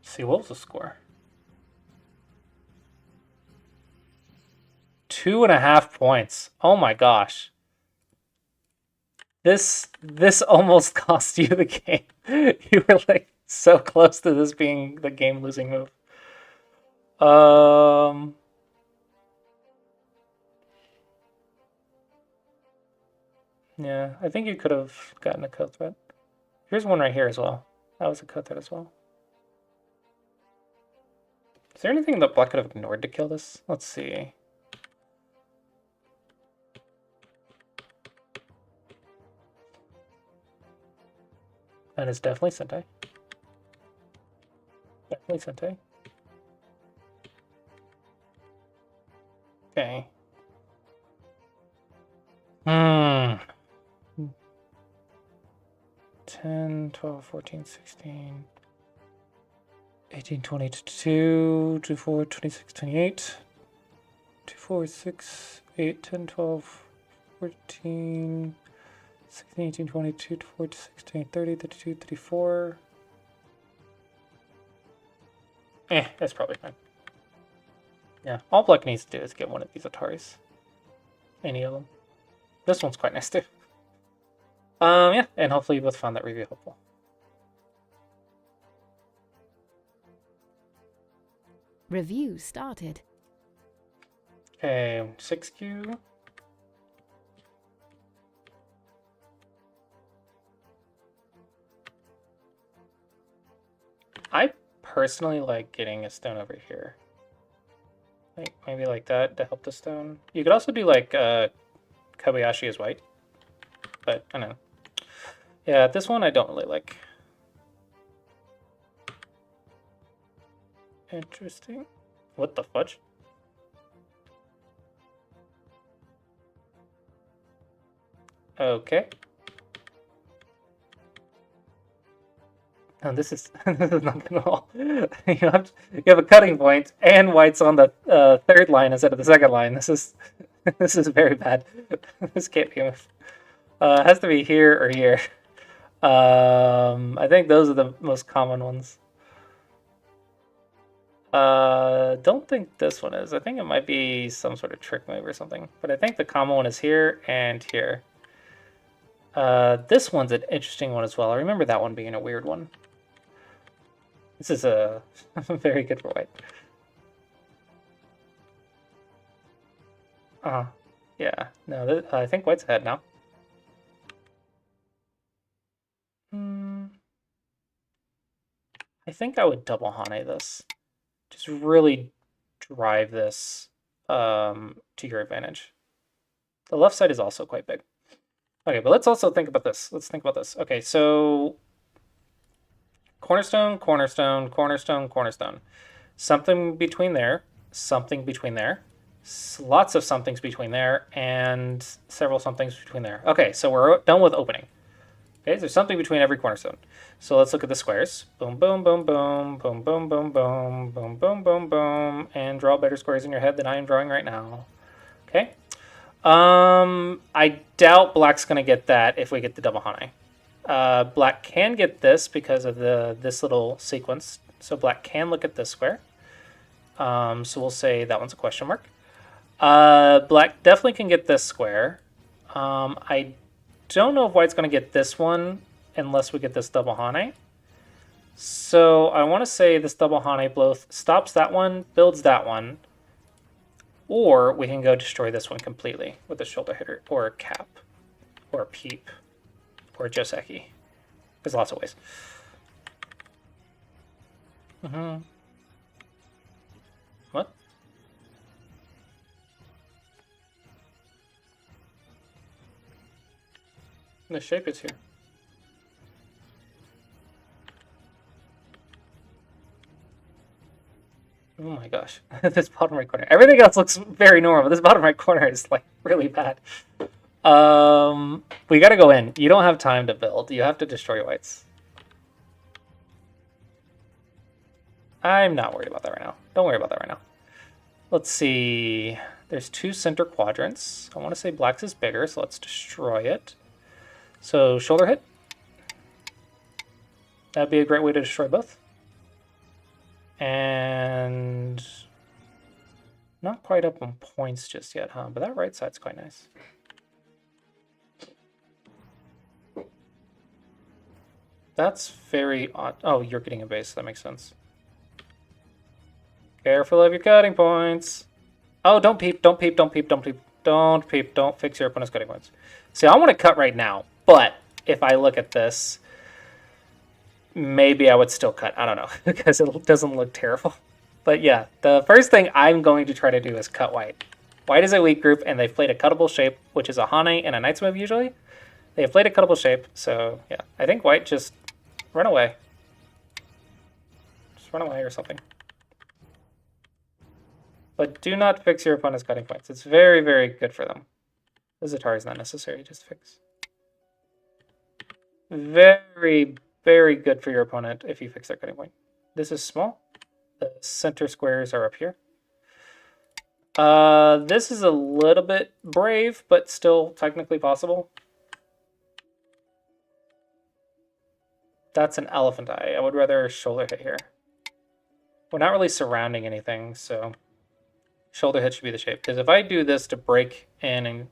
Speaker 1: Let's see, what was the score? 2.5 points. Oh my gosh. This almost cost you the game. You were like so close to this being the game losing move. Yeah, I think you could have gotten a code threat. Here's one right here as well. That was a code threat as well. Is there anything that Black could have ignored to kill this? Let's see. And it's definitely Sentai. Definitely Sentai. Okay. 10, 12, 14, 16, 18, 22, 24, 26, 28, 24, 6, 8, 10, 12, 14, 16, 18, 22, 24, 16, 30, 32, 34. That's probably fine. Yeah, all Black needs to do is get one of these Ataris. Any of them. This one's quite nice too. Yeah, and hopefully you both found that review helpful.
Speaker 2: Review started.
Speaker 1: Okay, 6Q. I personally like getting a stone over here. Like maybe like that to help the stone. You could also do like Kobayashi as white. But I don't know. Yeah, this one I don't really like. Interesting. What the fudge? Okay. No, this is this is not good at all. You have a cutting point, and White's on the third line instead of the second line. This is this is very bad. This can't be moved. It has to be here or here. I think those are the most common ones. Don't think this one is. I think it might be some sort of trick move or something. But I think the common one is here and here. This one's an interesting one as well. I remember that one being a weird one. This is a very good for White. Yeah. No, I think White's ahead now. I think I would double Hane this. Just really drive this to your advantage. The left side is also quite big. Okay, but let's also think about this. Let's think about this. Okay, so cornerstone, cornerstone, cornerstone, cornerstone. Something between there, something between there, lots of somethings between there, and several somethings between there. Okay, so we're done with opening. Okay, there's something between every cornerstone. So let's look at the squares. Boom, boom, boom, boom, boom, boom, boom, boom, boom, boom, boom, boom, and draw better squares in your head than I am drawing right now. Okay. I doubt Black's gonna get that if we get the double Hane. Black can get this because of this little sequence. So Black can look at this square. So we'll say that one's a question mark. Black definitely can get this square. I don't know if White's going to get this one unless we get this double Hane. So I want to say this double Hane both stops that one, builds that one, or we can go destroy this one completely with a shoulder hitter, or a cap, or a peep, or a Joseki. There's lots of ways. What? The shape is here. Oh my gosh, this bottom right corner. Everything else looks very normal. This bottom right corner is like really bad. We gotta go in. You don't have time to build. You have to destroy Whites. I'm not worried about that right now. Don't worry about that right now. Let's see. There's 2 center quadrants. I want to say black's is bigger, so let's destroy it. So shoulder hit. That'd be a great way to destroy both. And not quite up on points just yet, huh? But that right side's quite nice. That's very odd. Oh, you're getting a base. That makes sense. Careful of your cutting points. Oh, don't peep, don't peep, don't peep, don't peep. Don't peep, don't fix your opponent's cutting points. See, I want to cut right now, but if I look at this, maybe I would still cut. I don't know, because it doesn't look terrible. But yeah, the first thing I'm going to try to do is cut white. White is a weak group, and they've played a cuttable shape, which is a Hane and a Knight's move usually. They've played a cuttable shape, so yeah. I think white just run away. Just run away or something. But do not fix your opponent's cutting points. It's very, very good for them. The Zatari is not necessary, just fix. Very, very good for your opponent if you fix their cutting point. This is small. The center squares are up here. This is a little bit brave, but still technically possible. That's an elephant eye. I would rather shoulder hit here. We're not really surrounding anything, so shoulder hit should be the shape. Because if I do this to break in, and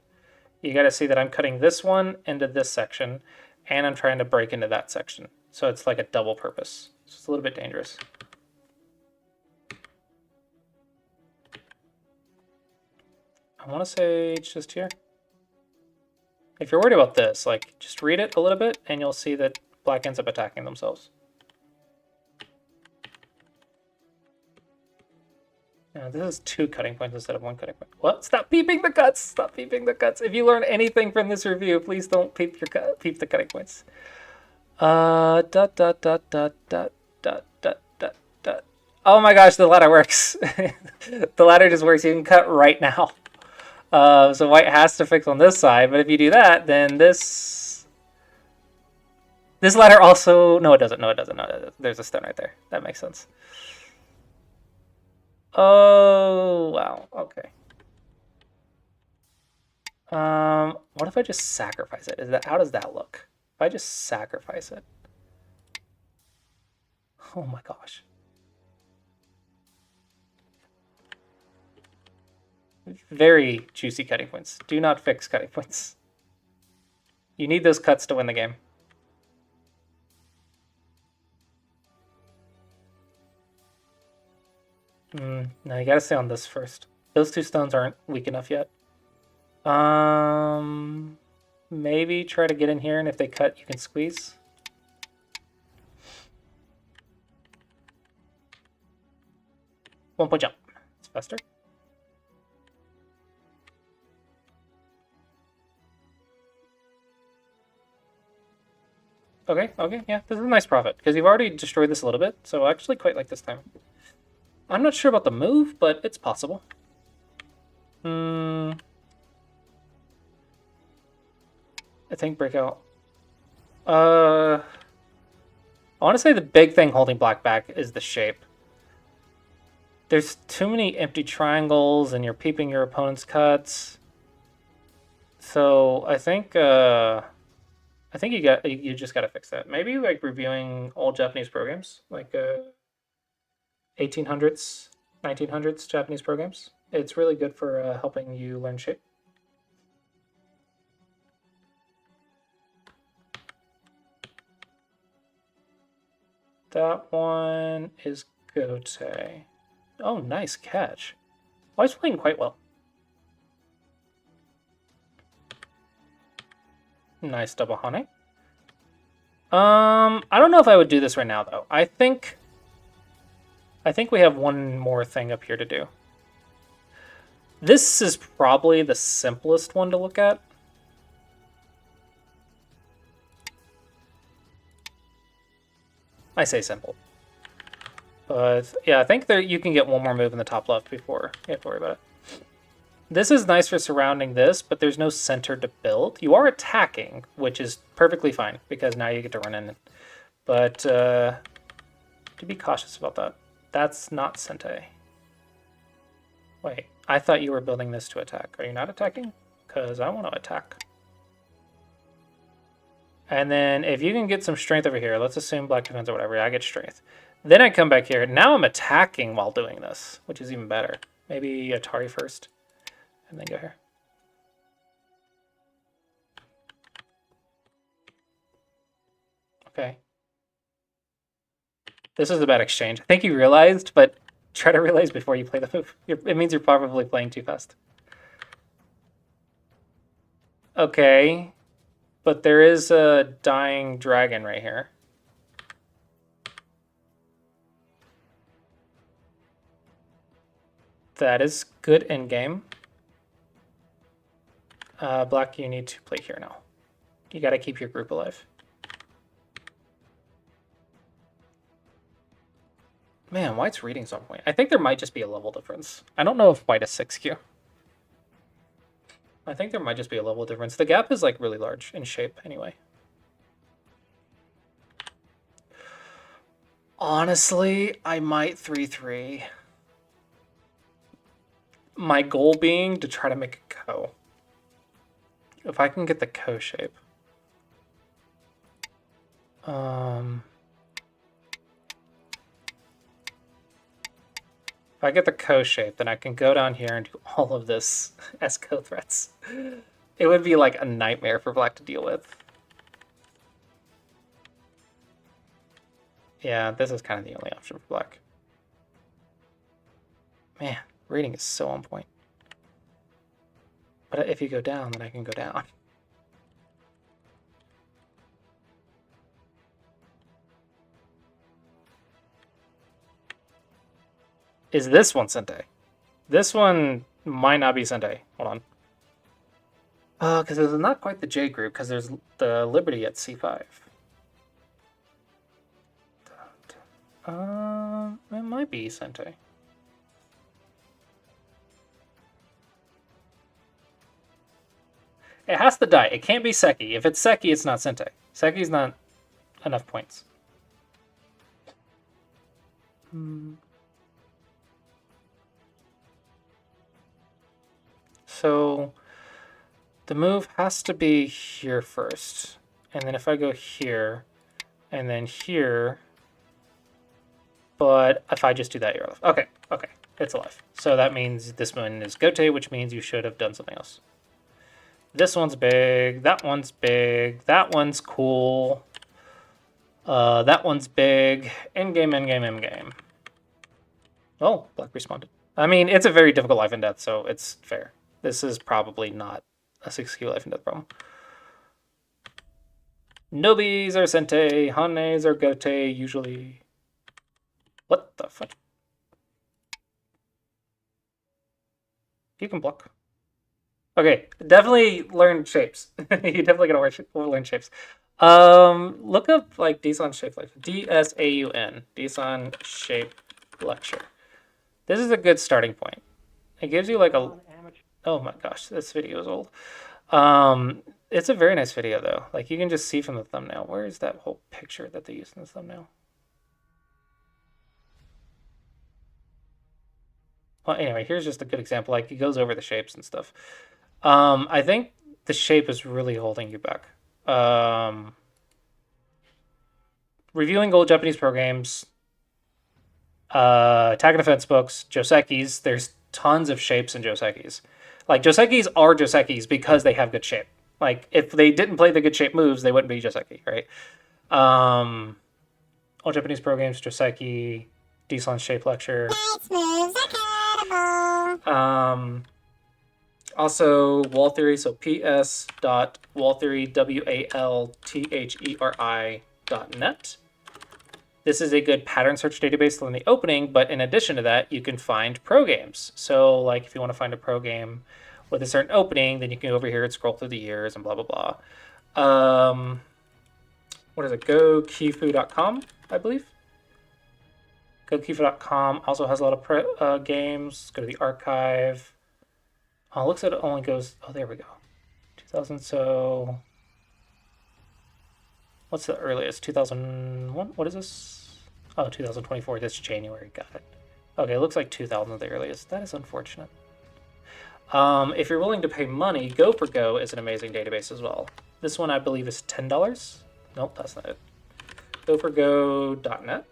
Speaker 1: you got to see that I'm cutting this one into this section, and I'm trying to break into that section. So it's like a double purpose. So it's a little bit dangerous. I want to say it's just here. If you're worried about this, like, just read it a little bit, and you'll see that black ends up attacking themselves. Now, this is 2 cutting points instead of 1 cutting point. What? Stop peeping the cuts! Stop peeping the cuts! If you learn anything from this review, please don't peep the cutting points. Dot, dot, dot, dot, dot, dot, dot, dot, dot. Oh my gosh, the ladder works. The ladder just works. You can cut right now. So white has to fix on this side, but if you do that, then this ladder also... No, it doesn't. No, it doesn't. No, it doesn't. There's a stone right there. That makes sense. Oh, wow. Okay. What if I just sacrifice it? How does that look? If I just sacrifice it. Oh my gosh. Very juicy cutting points. Do not fix cutting points. You need those cuts to win the game. No, you gotta stay on this first. Those 2 stones aren't weak enough yet. Maybe try to get in here, and if they cut, you can squeeze. One point jump. It's faster. Okay, yeah, this is a nice profit, because you've already destroyed this a little bit, so I actually quite like this time. I'm not sure about the move, but it's possible. I think breakout. I want to say the big thing holding black back is the shape. There's too many empty triangles, and you're peeping your opponent's cuts. So I think you just gotta fix that. Maybe like reviewing old Japanese programs, like 1800s, 1900s Japanese programs. It's really good for helping you learn shape. That one is Gote. Oh, nice catch. Oh, he's playing quite well. Nice double Hane. I don't know if I would do this right now, though. I think we have one more thing up here to do. This is probably the simplest one to look at. I say simple. But yeah, I think you can get one more move in the top left before you have to worry about it. This is nice for surrounding this, but there's no center to build. You are attacking, which is perfectly fine, because now you get to run in. But to be cautious about that. That's not Sente. Wait, I thought you were building this to attack. Are you not attacking? Because I want to attack. And then if you can get some strength over here, let's assume black defense or whatever, I get strength. Then I come back here. Now I'm attacking while doing this, which is even better. Maybe Atari first, and then go here. Okay. This is a bad exchange. I think you realized, but try to realize before you play the move. It means you're probably playing too fast. Okay. But there is a dying dragon right here. That is good in game. Black, you need to play here now. You got to keep your group alive. Man, White's reading's on point. I think there might just be a level difference. I don't know if White is 6Q. I think there might just be a level difference. The gap is like really large in shape anyway. Honestly, I might 3-3. My goal being to try to make a ko. If I can get the ko shape. If I get the ko shape, then I can go down here and do all of this as ko threats. It would be like a nightmare for black to deal with. Yeah, this is kind of the only option for black. Man, reading is so on point. But if you go down, then I can go down. Is this one Sente? This one might not be Sente. Hold on. Because it's not quite the J group, because there's the Liberty at C5. It might be Sente. It has to die. It can't be Seki. If it's Seki, it's not Sente. Seki's not enough points. So the move has to be here first. And then if I go here, and then here, but if I just do that, you're alive. Okay, okay, it's alive. So that means this one is Gote, which means you should have done something else. This one's big, that one's big, that one's cool. That one's big. Endgame, endgame, endgame. Oh, black responded. I mean, it's a very difficult life and death, so it's fair. This is probably not a 6Q life and death problem. Nobis are Sente, Hanes are Gote, usually. What the fuck? You can block. Okay, definitely learn shapes. You definitely gotta learn shapes. Look up like Dson shape lecture. DSAUN. Dson shape lecture. This is a good starting point. It gives you like a. Oh my gosh, this video is old. It's a very nice video though. Like you can just see from the thumbnail. Where is that whole picture that they used in the thumbnail? Well, anyway, here's just a good example. Like he goes over the shapes and stuff. I think the shape is really holding you back. Reviewing old Japanese programs, attack and defense books, Josekis. There's tons of shapes in Josekis. Like Josekis are Josekis because they have good shape. Like if they didn't play the good shape moves, they wouldn't be Joseki, right? Old Japanese programs, Joseki, Dson shape lecture. Also wall theory, so ps.walltheory, WALTHERI.net. This is a good pattern search database in the opening, but in addition to that, you can find pro games. So like if you want to find a pro game with a certain opening, then you can go over here and scroll through the years and blah, blah, blah. What is it? GoKifu.com, I believe. GoKifu.com also has a lot of pro games. Go to the archive. Oh, it looks like it only goes, oh, there we go. 2000, so what's the earliest? 2001? What is this? Oh, 2024, this January, got it. Okay, it looks like 2000 is the earliest. That is unfortunate. If you're willing to pay money, Go4Go is an amazing database as well. This one, I believe, is $10. Nope, that's not it. Go4Go.net.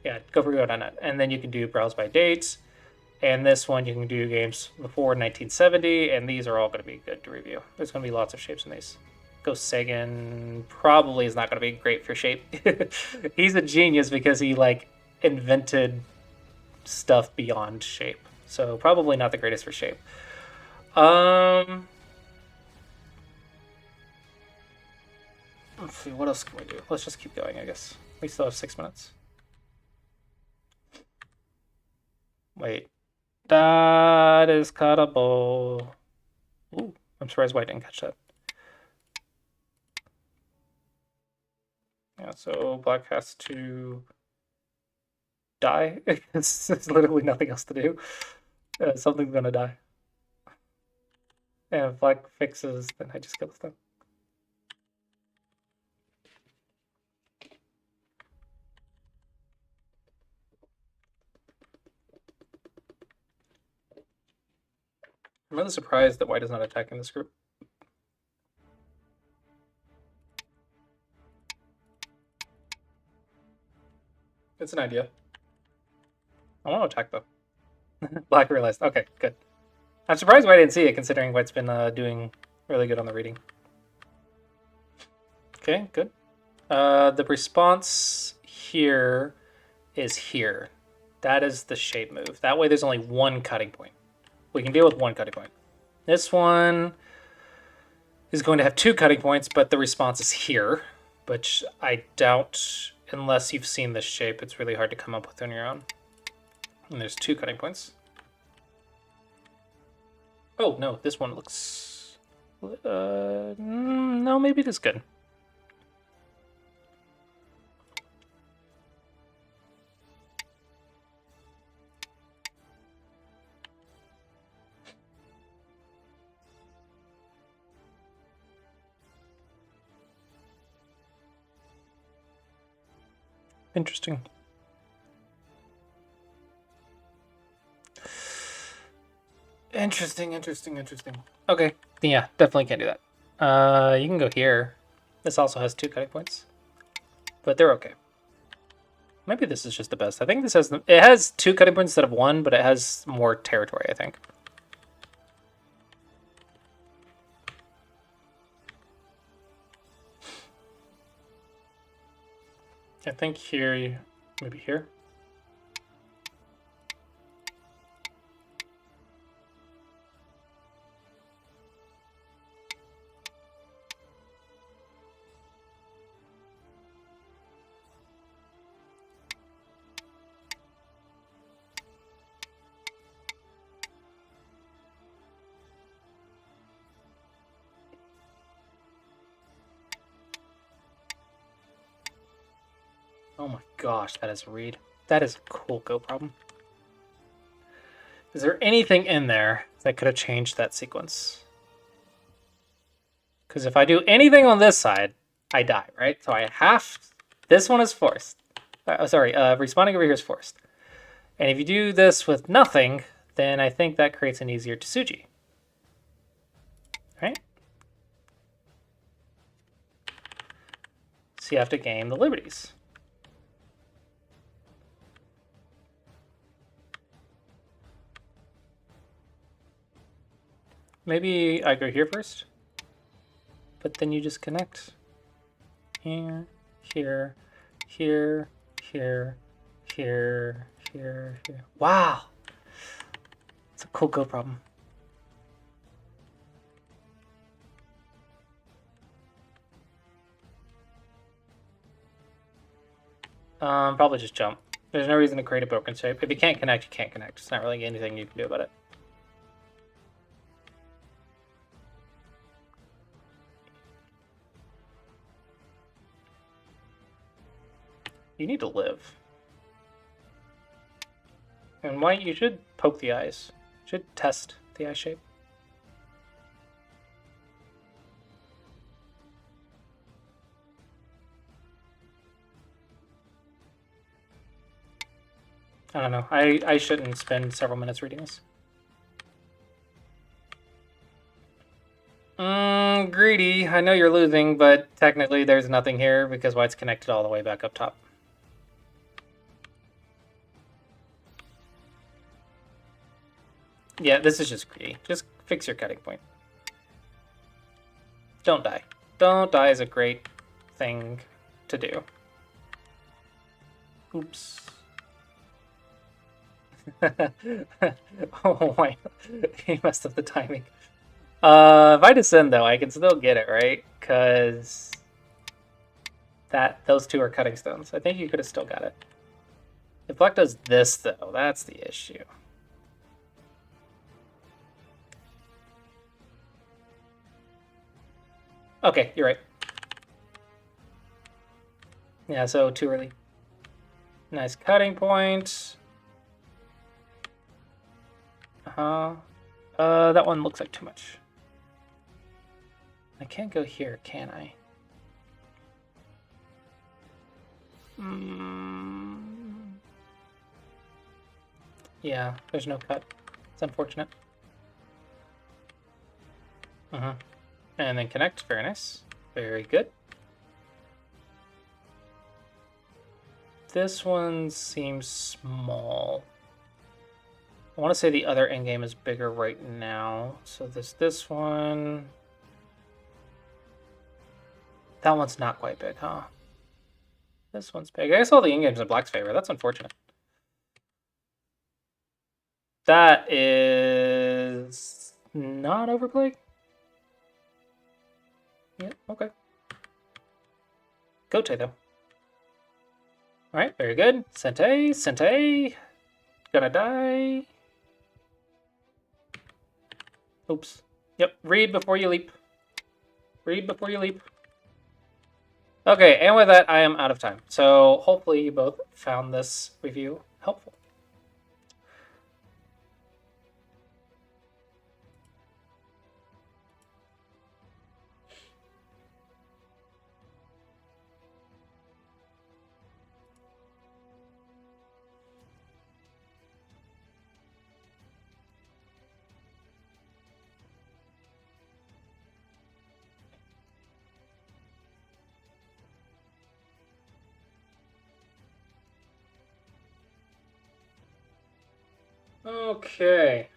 Speaker 1: Yeah, Go4Go.net. And then you can do browse by dates. And this one, you can do games before 1970. And these are all going to be good to review. There's going to be lots of shapes in these. Sagan probably is not going to be great for shape. He's a genius because he like invented stuff beyond shape. So probably not the greatest for shape. Let's see, what else can we do? Let's just keep going, I guess. We still have 6 minutes. Wait. That is cuttable. Ooh, I'm surprised White didn't catch that. Yeah, so black has to die. There's literally nothing else to do. Something's gonna die. And if black fixes, then I just kill this thing. I'm really surprised that white is not attacking this group. It's an idea. I want to attack though. Black realized. Okay, good. I'm surprised white didn't see it, considering white's been doing really good on the reading. Okay, good. The response here is here. That is the shape move. That way there's only one cutting point. We can deal with one cutting point. This one is going to have 2 cutting points, but the response is here, which I doubt, unless you've seen this shape, it's really hard to come up with on your own. And there's 2 cutting points. Oh, no, this one looks... no, maybe it is good. Interesting. Interesting. Okay, yeah, definitely can't do that. You can go here. This also has 2 cutting points, but they're okay. Maybe this is just the best. I think this has it has 2 cutting points instead of 1, but it has more territory, I think. I think here, maybe here. Oh my gosh, that is a read. That is a cool Go problem. Is there anything in there that could have changed that sequence? Because if I do anything on this side, I die, right? So I have... This one is forced. Responding over here is forced. And if you do this with nothing, then I think that creates an easier Tsuji. Right? So you have to gain the liberties. Maybe I go here first, but then you just connect. Here, here, here, here, here, here, here. Wow! It's a cool Go problem. Probably just jump. There's no reason to create a broken shape. If you can't connect, you can't connect. It's not really anything you can do about it. You need to live. And white, you should poke the eyes. You should test the eye shape. I don't know. I shouldn't spend several minutes reading this. Greedy. I know you're losing, but technically there's nothing here because white's connected all the way back up top. Yeah, this is just greedy. Just fix your cutting point. Don't die. Don't die is a great thing to do. Oops. Oh my, he messed up the timing. If I descend though, I can still get it, right? Because those two are cutting stones. I think you could have still got it. If black does this though, that's the issue. Okay, you're right. Yeah, so too early. Nice cutting point. That one looks like too much. I can't go here, can I? Yeah, there's no cut. It's unfortunate. And then connect. Very nice. Very good. This one seems small. I want to say the other endgame is bigger right now. So this one. That one's not quite big, huh? This one's big. I guess all the endgames in black's favor. That's unfortunate. That is not overplay. Yeah, okay. Gote though. Alright, very good. Sente, Sente. Gonna die. Oops. Yep, read before you leap. Read before you leap. Okay, and with that, I am out of time. So hopefully you both found this review helpful. Okay.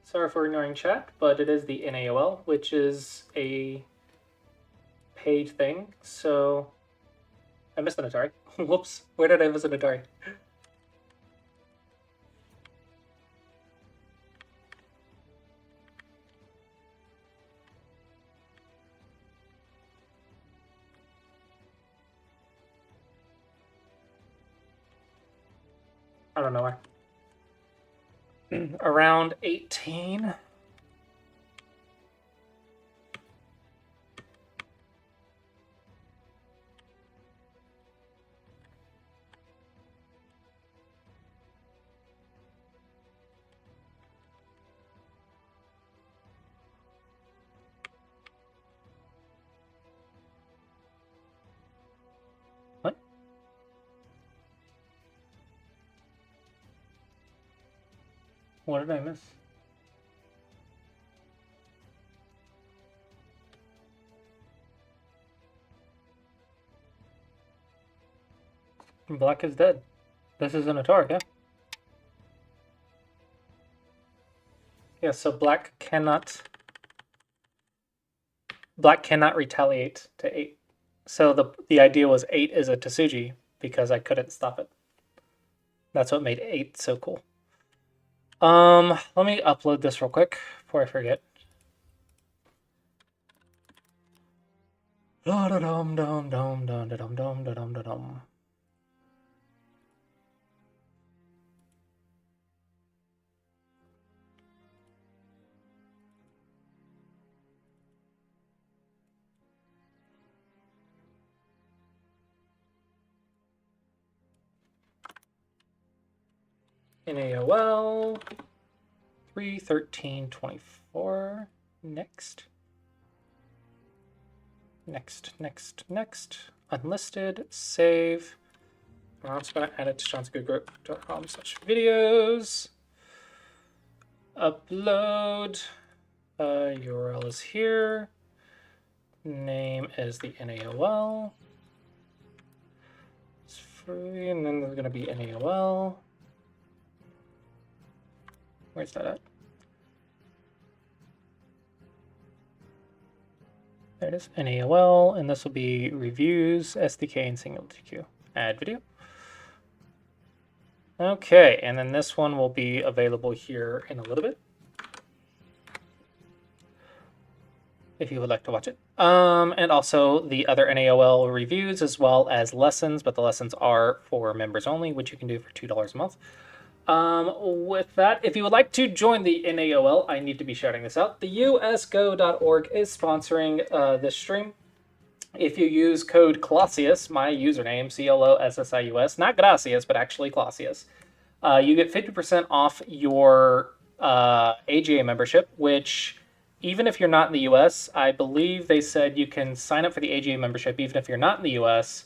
Speaker 1: Sorry for ignoring chat, but it is the NAOL, which is a paid thing. So I missed an Atari. Whoops. Where did I miss an Atari? I don't know where. Around 18. What? What did I miss? Black is dead. This is an Atari, yeah? Yeah, so black cannot retaliate to 8. So the idea was 8 is a Tsuji because I couldn't stop it. That's what made 8 so cool. Let me upload this real quick before I forget. Da da dum dum dum dum dum dum dum dum dum. NAOL 31324. Next. Next. Unlisted. Save. I'm just going to add it to johnsgoodgroup.com/videos. Upload. URL is here. Name is the NAOL. It's free, and then there's going to be NAOL. Where's that at? There it is, NAOL, and this will be reviews, SDK, and single GQ. Add video. Okay, and then this one will be available here in a little bit, if you would like to watch it. And also the other NAOL reviews as well as lessons, but the lessons are for members only, which you can do for $2 a month. With that, if you would like to join the NAOL, I need to be shouting this out. The usgo.org is sponsoring this stream. If you use code Clossius, my username, CLOSSIUS, not Gracias, but actually Clossius, you get 50% off your AGA membership, which, even if you're not in the US, I believe they said you can sign up for the AGA membership even if you're not in the US,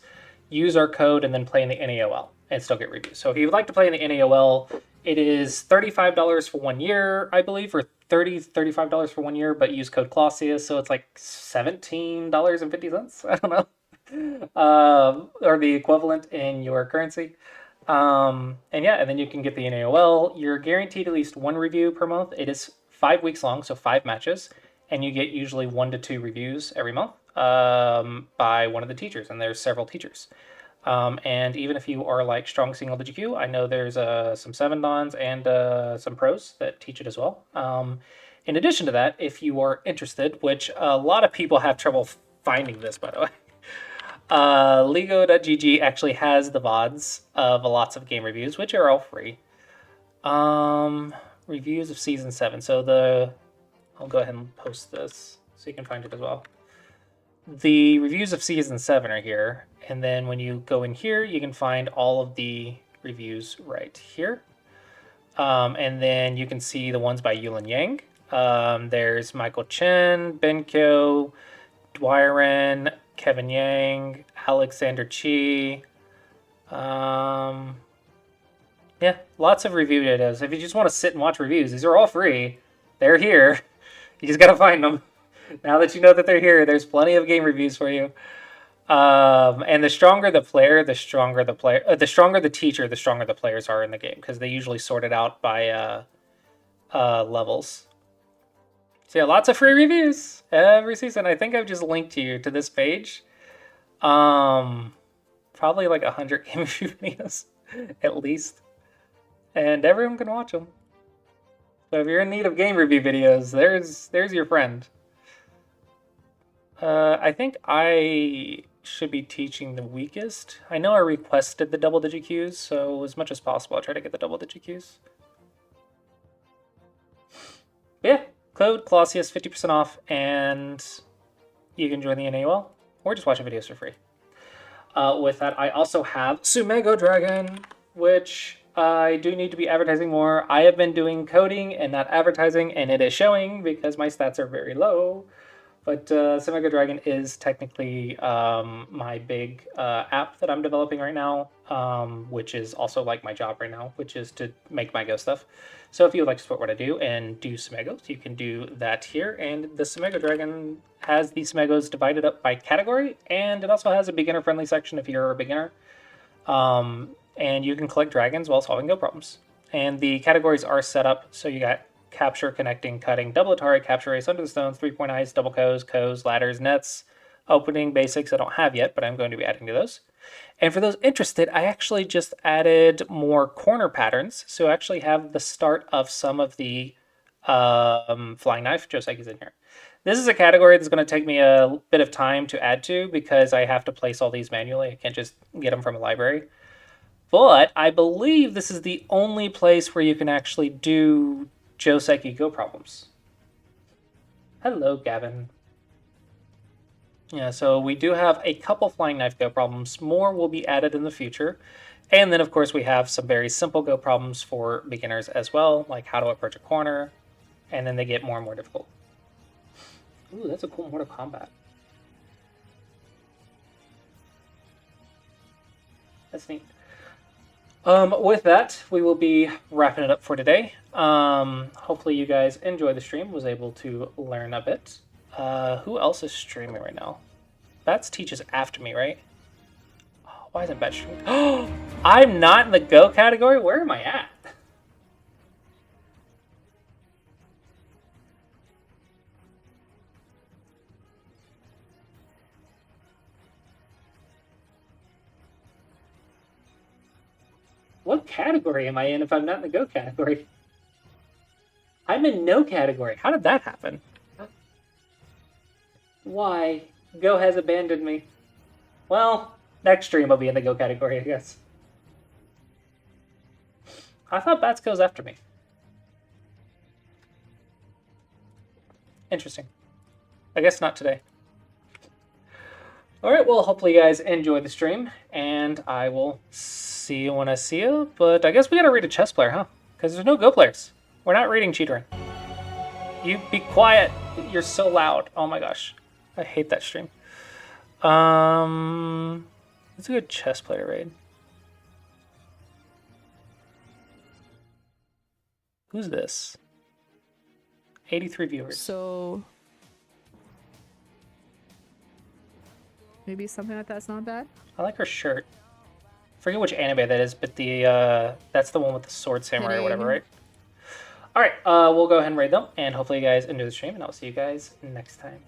Speaker 1: use our code, and then play in the NAOL and still get reviews. So if you would like to play in the NAOL, it is $35 for 1 year, I believe, or $35 for 1 year, but use code Clossius, so it's like $17.50, I don't know, or the equivalent in your currency. And yeah, and then you can get the NAOL. You're guaranteed at least one review per month. It is 5 weeks long, so 5 matches, and you get usually 1 to 2 reviews every month by one of the teachers, and there's several teachers. And even if you are like strong single GQ, I know there's some 7-dans and some pros that teach it as well. In addition to that, if you are interested, which a lot of people have trouble finding this, by the way, Lego.gg actually has the VODs of lots of game reviews, which are all free. Reviews of Season 7. So I'll go ahead and post this so you can find it as well. The reviews of Season 7 are here, and then when you go in here, you can find all of the reviews right here. And then you can see the ones by Yulin Yang. There's Michael Chen, Benkyo, Dwyeren, Kevin Yang, Alexander Chi. Yeah, lots of review videos. If you just want to sit and watch reviews, these are all free. They're here. You just gotta find them. Now that you know that they're here, there's plenty of game reviews for you. And the stronger the player, the stronger the player. The stronger the teacher, the stronger the players are in the game, because they usually sort it out by levels. So yeah, lots of free reviews every season. I think I've just linked you to this page. Probably like 100 game review videos, at least. And everyone can watch them. So if you're in need of game review videos, there's your friend. I think I should be teaching the weakest. I know I requested the double-digit Qs, so as much as possible, I'll try to get the double-digit Qs. Yeah, code Clossius, 50% off, and you can join the NAOL, or just watch the videos for free. With that, I also have Sumego Dragon, which I do need to be advertising more. I have been doing coding and not advertising, and it is showing because my stats are very low. But Sumego Dragon is technically my big app that I'm developing right now, which is also like my job right now, which is to make my Go stuff. So if you would like to support what I do and do Sumegos, you can do that here. And the Sumego Dragon has the Sumegos divided up by category, and it also has a beginner-friendly section if you're a beginner. And you can collect dragons while solving Go problems. And the categories are set up so you got capture, connecting, cutting, double Atari, capture race, under the stones, 3-point ice, double coes, ladders, nets, opening, basics I don't have yet, but I'm going to be adding to those. And for those interested, I actually just added more corner patterns, so I actually have the start of some of the flying knife. Joseki's in here. This is a category that's going to take me a bit of time to add to because I have to place all these manually. I can't just get them from a library. But I believe this is the only place where you can actually do Joseki Go problems. Hello, Gavin. Yeah, so we do have a couple flying knife Go problems. More will be added in the future. And then, of course, we have some very simple Go problems for beginners as well, like how to approach a corner. And then they get more and more difficult. Ooh, that's a cool Mortal Kombat. That's neat. With that, we will be wrapping it up for today. Hopefully you guys enjoyed the stream, was able to learn a bit. Who else is streaming right now? Bats teaches after me, right? Oh, why isn't Bat streaming? Oh, I'm not in the Go category? Where am I at? What category am I in if I'm not in the Go category? I'm in no category. How did that happen? Why? Go has abandoned me. Well, next stream I'll be in the Go category, I guess. I thought Bats goes after me. Interesting. I guess not today. Alright, well, hopefully you guys enjoyed the stream, and I will see you when I see you. But I guess we gotta read a chess player, huh? Because there's no Go players. We're not reading Cheaterin. You be quiet. You're so loud. Oh my gosh. I hate that stream. It's a good chess player raid. Who's this? 83 viewers.
Speaker 5: So maybe something like that's not bad.
Speaker 1: I like her shirt. Forget which anime that is, but the that's the one with the sword samurai or whatever, right? All right, we'll go ahead and raid them, and hopefully you guys enjoy the stream, and I'll see you guys next time.